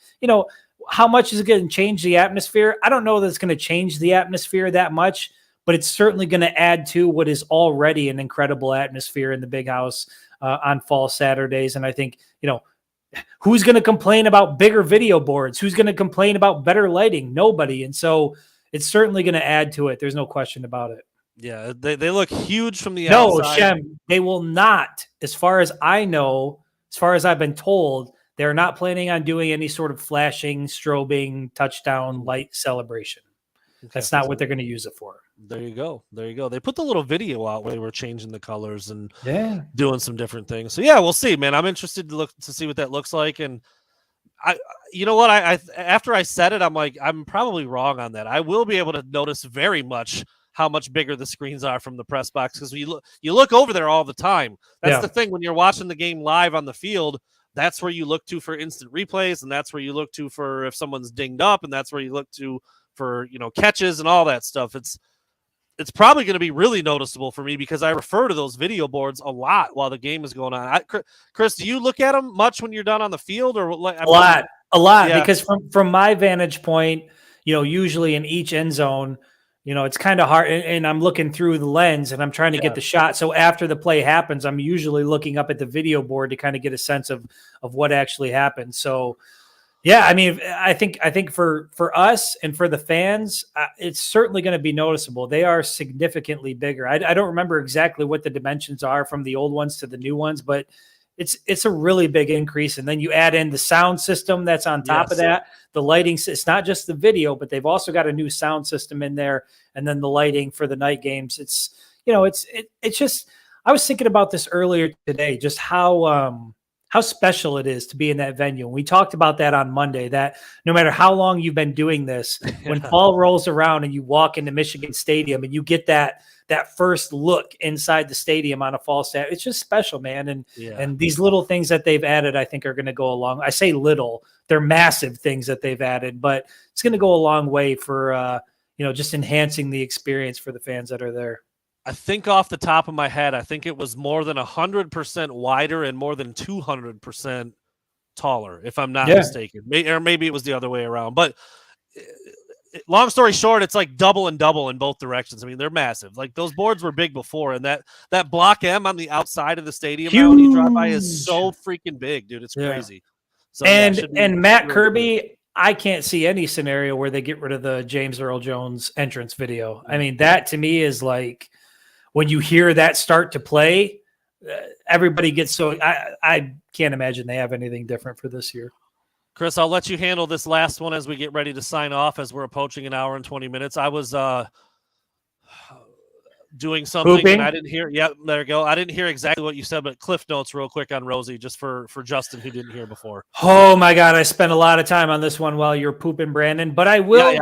how much is it going to change the atmosphere? I don't know that it's going to change the atmosphere that much, but it's certainly going to add to what is already an incredible atmosphere in the Big House on fall Saturdays. And I think, who's going to complain about bigger video boards? Who's going to complain about better lighting? Nobody. And so it's certainly going to add to it. There's no question about it. Yeah, they look huge from the outside. No, Shem, they will not. As far as I know, as far as I've been told, they're not planning on doing any sort of flashing, strobing, touchdown light celebration. Okay. That's not what they're going to use it for. There you go. They put the little video out where they were changing the colors and doing some different things. So yeah, we'll see, man. I'm interested to see what that looks like. And I after I said it, I'm like, I'm probably wrong on that. I will be able to notice very much how much bigger the screens are from the press box because you look over there all the time. That's the thing when you're watching the game live on the field. That's where you look to for instant replays, and that's where you look to for if someone's dinged up, and that's where you look to for catches and all that stuff. It's probably going to be really noticeable for me because I refer to those video boards a lot while the game is going on. Chris, do you look at them much when you're done on the field, or like a lot? Yeah. Because from my vantage point, usually in each end zone, it's kind of hard, and I'm looking through the lens and I'm trying to get the shot. So after the play happens, I'm usually looking up at the video board to kind of get a sense of what actually happened. So, yeah, I mean, I think for us and for the fans, it's certainly going to be noticeable. They are significantly bigger. I don't remember exactly what the dimensions are from the old ones to the new ones, but it's a really big increase. And then you add in the sound system that's on top of that, the lighting. It's not just the video, but they've also got a new sound system in there. And then the lighting for the night games. It's just, I was thinking about this earlier today, just how special it is to be in that venue. And we talked about that on Monday, that no matter how long you've been doing this, when fall rolls around and you walk into Michigan Stadium and you get that first look inside the stadium on a fall Saturday, it's just special, man. And these little things that they've added, I think are going to go along. I say little, they're massive things that they've added, but it's going to go a long way for, just enhancing the experience for the fans that are there. I think off the top of my head, I think it was more than 100% wider and more than 200% taller, if I'm not mistaken. Or maybe it was the other way around. But long story short, it's like double and double in both directions. I mean, they're massive. Like those boards were big before, and that block M on the outside of the stadium when you drive by is so freaking big, dude. It's crazy. So, and Matt Kirby, I can't see any scenario where they get rid of the James Earl Jones entrance video. I mean, that to me is like, when you hear that start to play, everybody gets so I can't imagine they have anything different for this year. Chris, I'll let you handle this last one as we get ready to sign off, as we're approaching an hour and 20 minutes. I was doing something Pooping? And I didn't hear. Yeah, there you go. I didn't hear exactly what you said, but cliff notes real quick on Rosie, just for Justin who didn't hear before. Oh my God, I spent a lot of time on this one while you're pooping, Brandon, but I will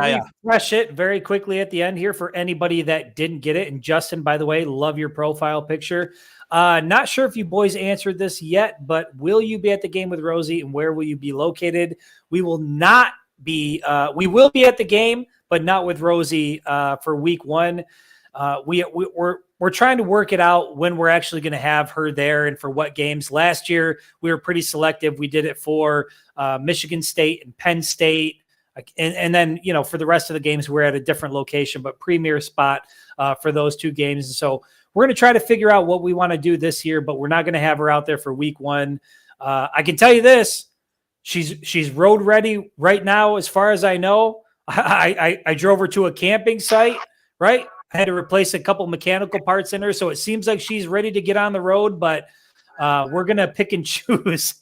refresh it very quickly at the end here for anybody that didn't get it. And Justin, by the way, love your profile picture. Not sure if you boys answered this yet, but will you be at the game with Rosie, and where will you be located? We will not be. We will be at the game, but not with Rosie for week 1. We're trying to work it out when we're actually going to have her there and for what games. Last year, we were pretty selective. We did it for Michigan State and Penn State. And then, for the rest of the games, we're at a different location, but premier spot for those 2 games. And so we're going to try to figure out what we want to do this year, but we're not going to have her out there for week 1. I can tell you this. She's road ready right now. As far as I know, I drove her to a camping site, right? I had to replace a couple mechanical parts in her, so it seems like she's ready to get on the road, but we're going to pick and choose.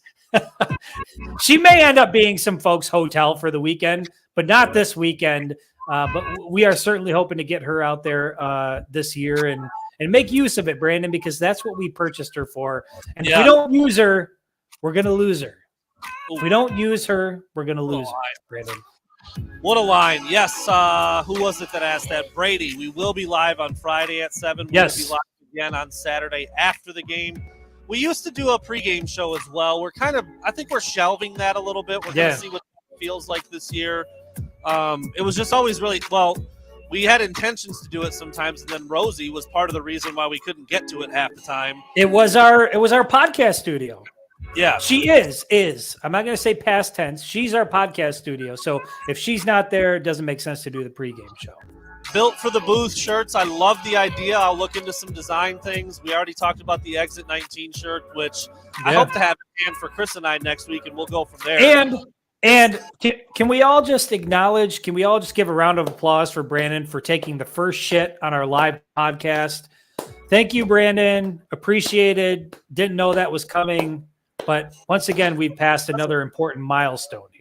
She may end up being some folks' hotel for the weekend, but not this weekend. But we are certainly hoping to get her out there this year and make use of it, Brandon, because that's what we purchased her for. And if we don't use her, we're going to lose her. If we don't use her, we're going to lose her, Brandon. What a line. Yes. Who was it that asked that? Brady. We will be live on Friday at 7. Yes. We'll be live again on Saturday after the game. We used to do a pregame show as well. I think we're shelving that a little bit. We're going to see what it feels like this year. It was just always really, we had intentions to do it sometimes, and then Rosie was part of the reason why we couldn't get to it half the time. It was our podcast studio. Yeah. She is. I'm not going to say past tense. She's our podcast studio. So if she's not there, it doesn't make sense to do the pregame show. Built for the booth shirts. I love the idea. I'll look into some design things. We already talked about the Exit 19 shirt, which I hope to have in hand for Chris and I next week, and we'll go from there. And can we all just acknowledge, can we all just give a round of applause for Brandon for taking the first shit on our live podcast? Thank you, Brandon. Appreciated. Didn't know that was coming. But once again, we passed another important milestone here.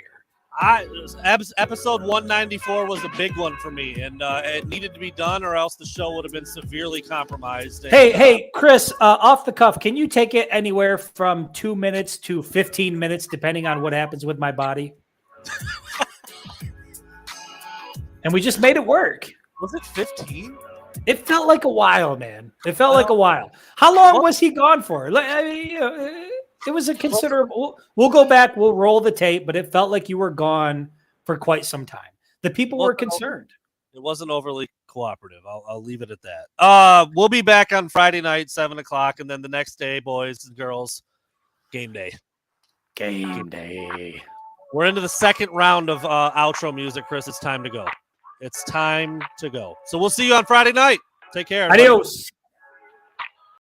Episode 194 was a big one for me, and it needed to be done, or else the show would have been severely compromised. Hey, Chris, off the cuff, can you take it anywhere from 2 minutes to 15 minutes, depending on what happens with my body? And we just made it work. Was it 15? It felt like a while, man. It felt like a while. How long was he gone for? It was a considerable. We'll go back. We'll roll the tape, but it felt like you were gone for quite some time. The people were concerned. It wasn't overly cooperative. I'll leave it at that. We'll be back on Friday night, 7:00, and then the next day, boys and girls, game day. Game day. We're into the second round of outro music, Chris. It's time to go. It's time to go. So we'll see you on Friday night. Take care. Adios.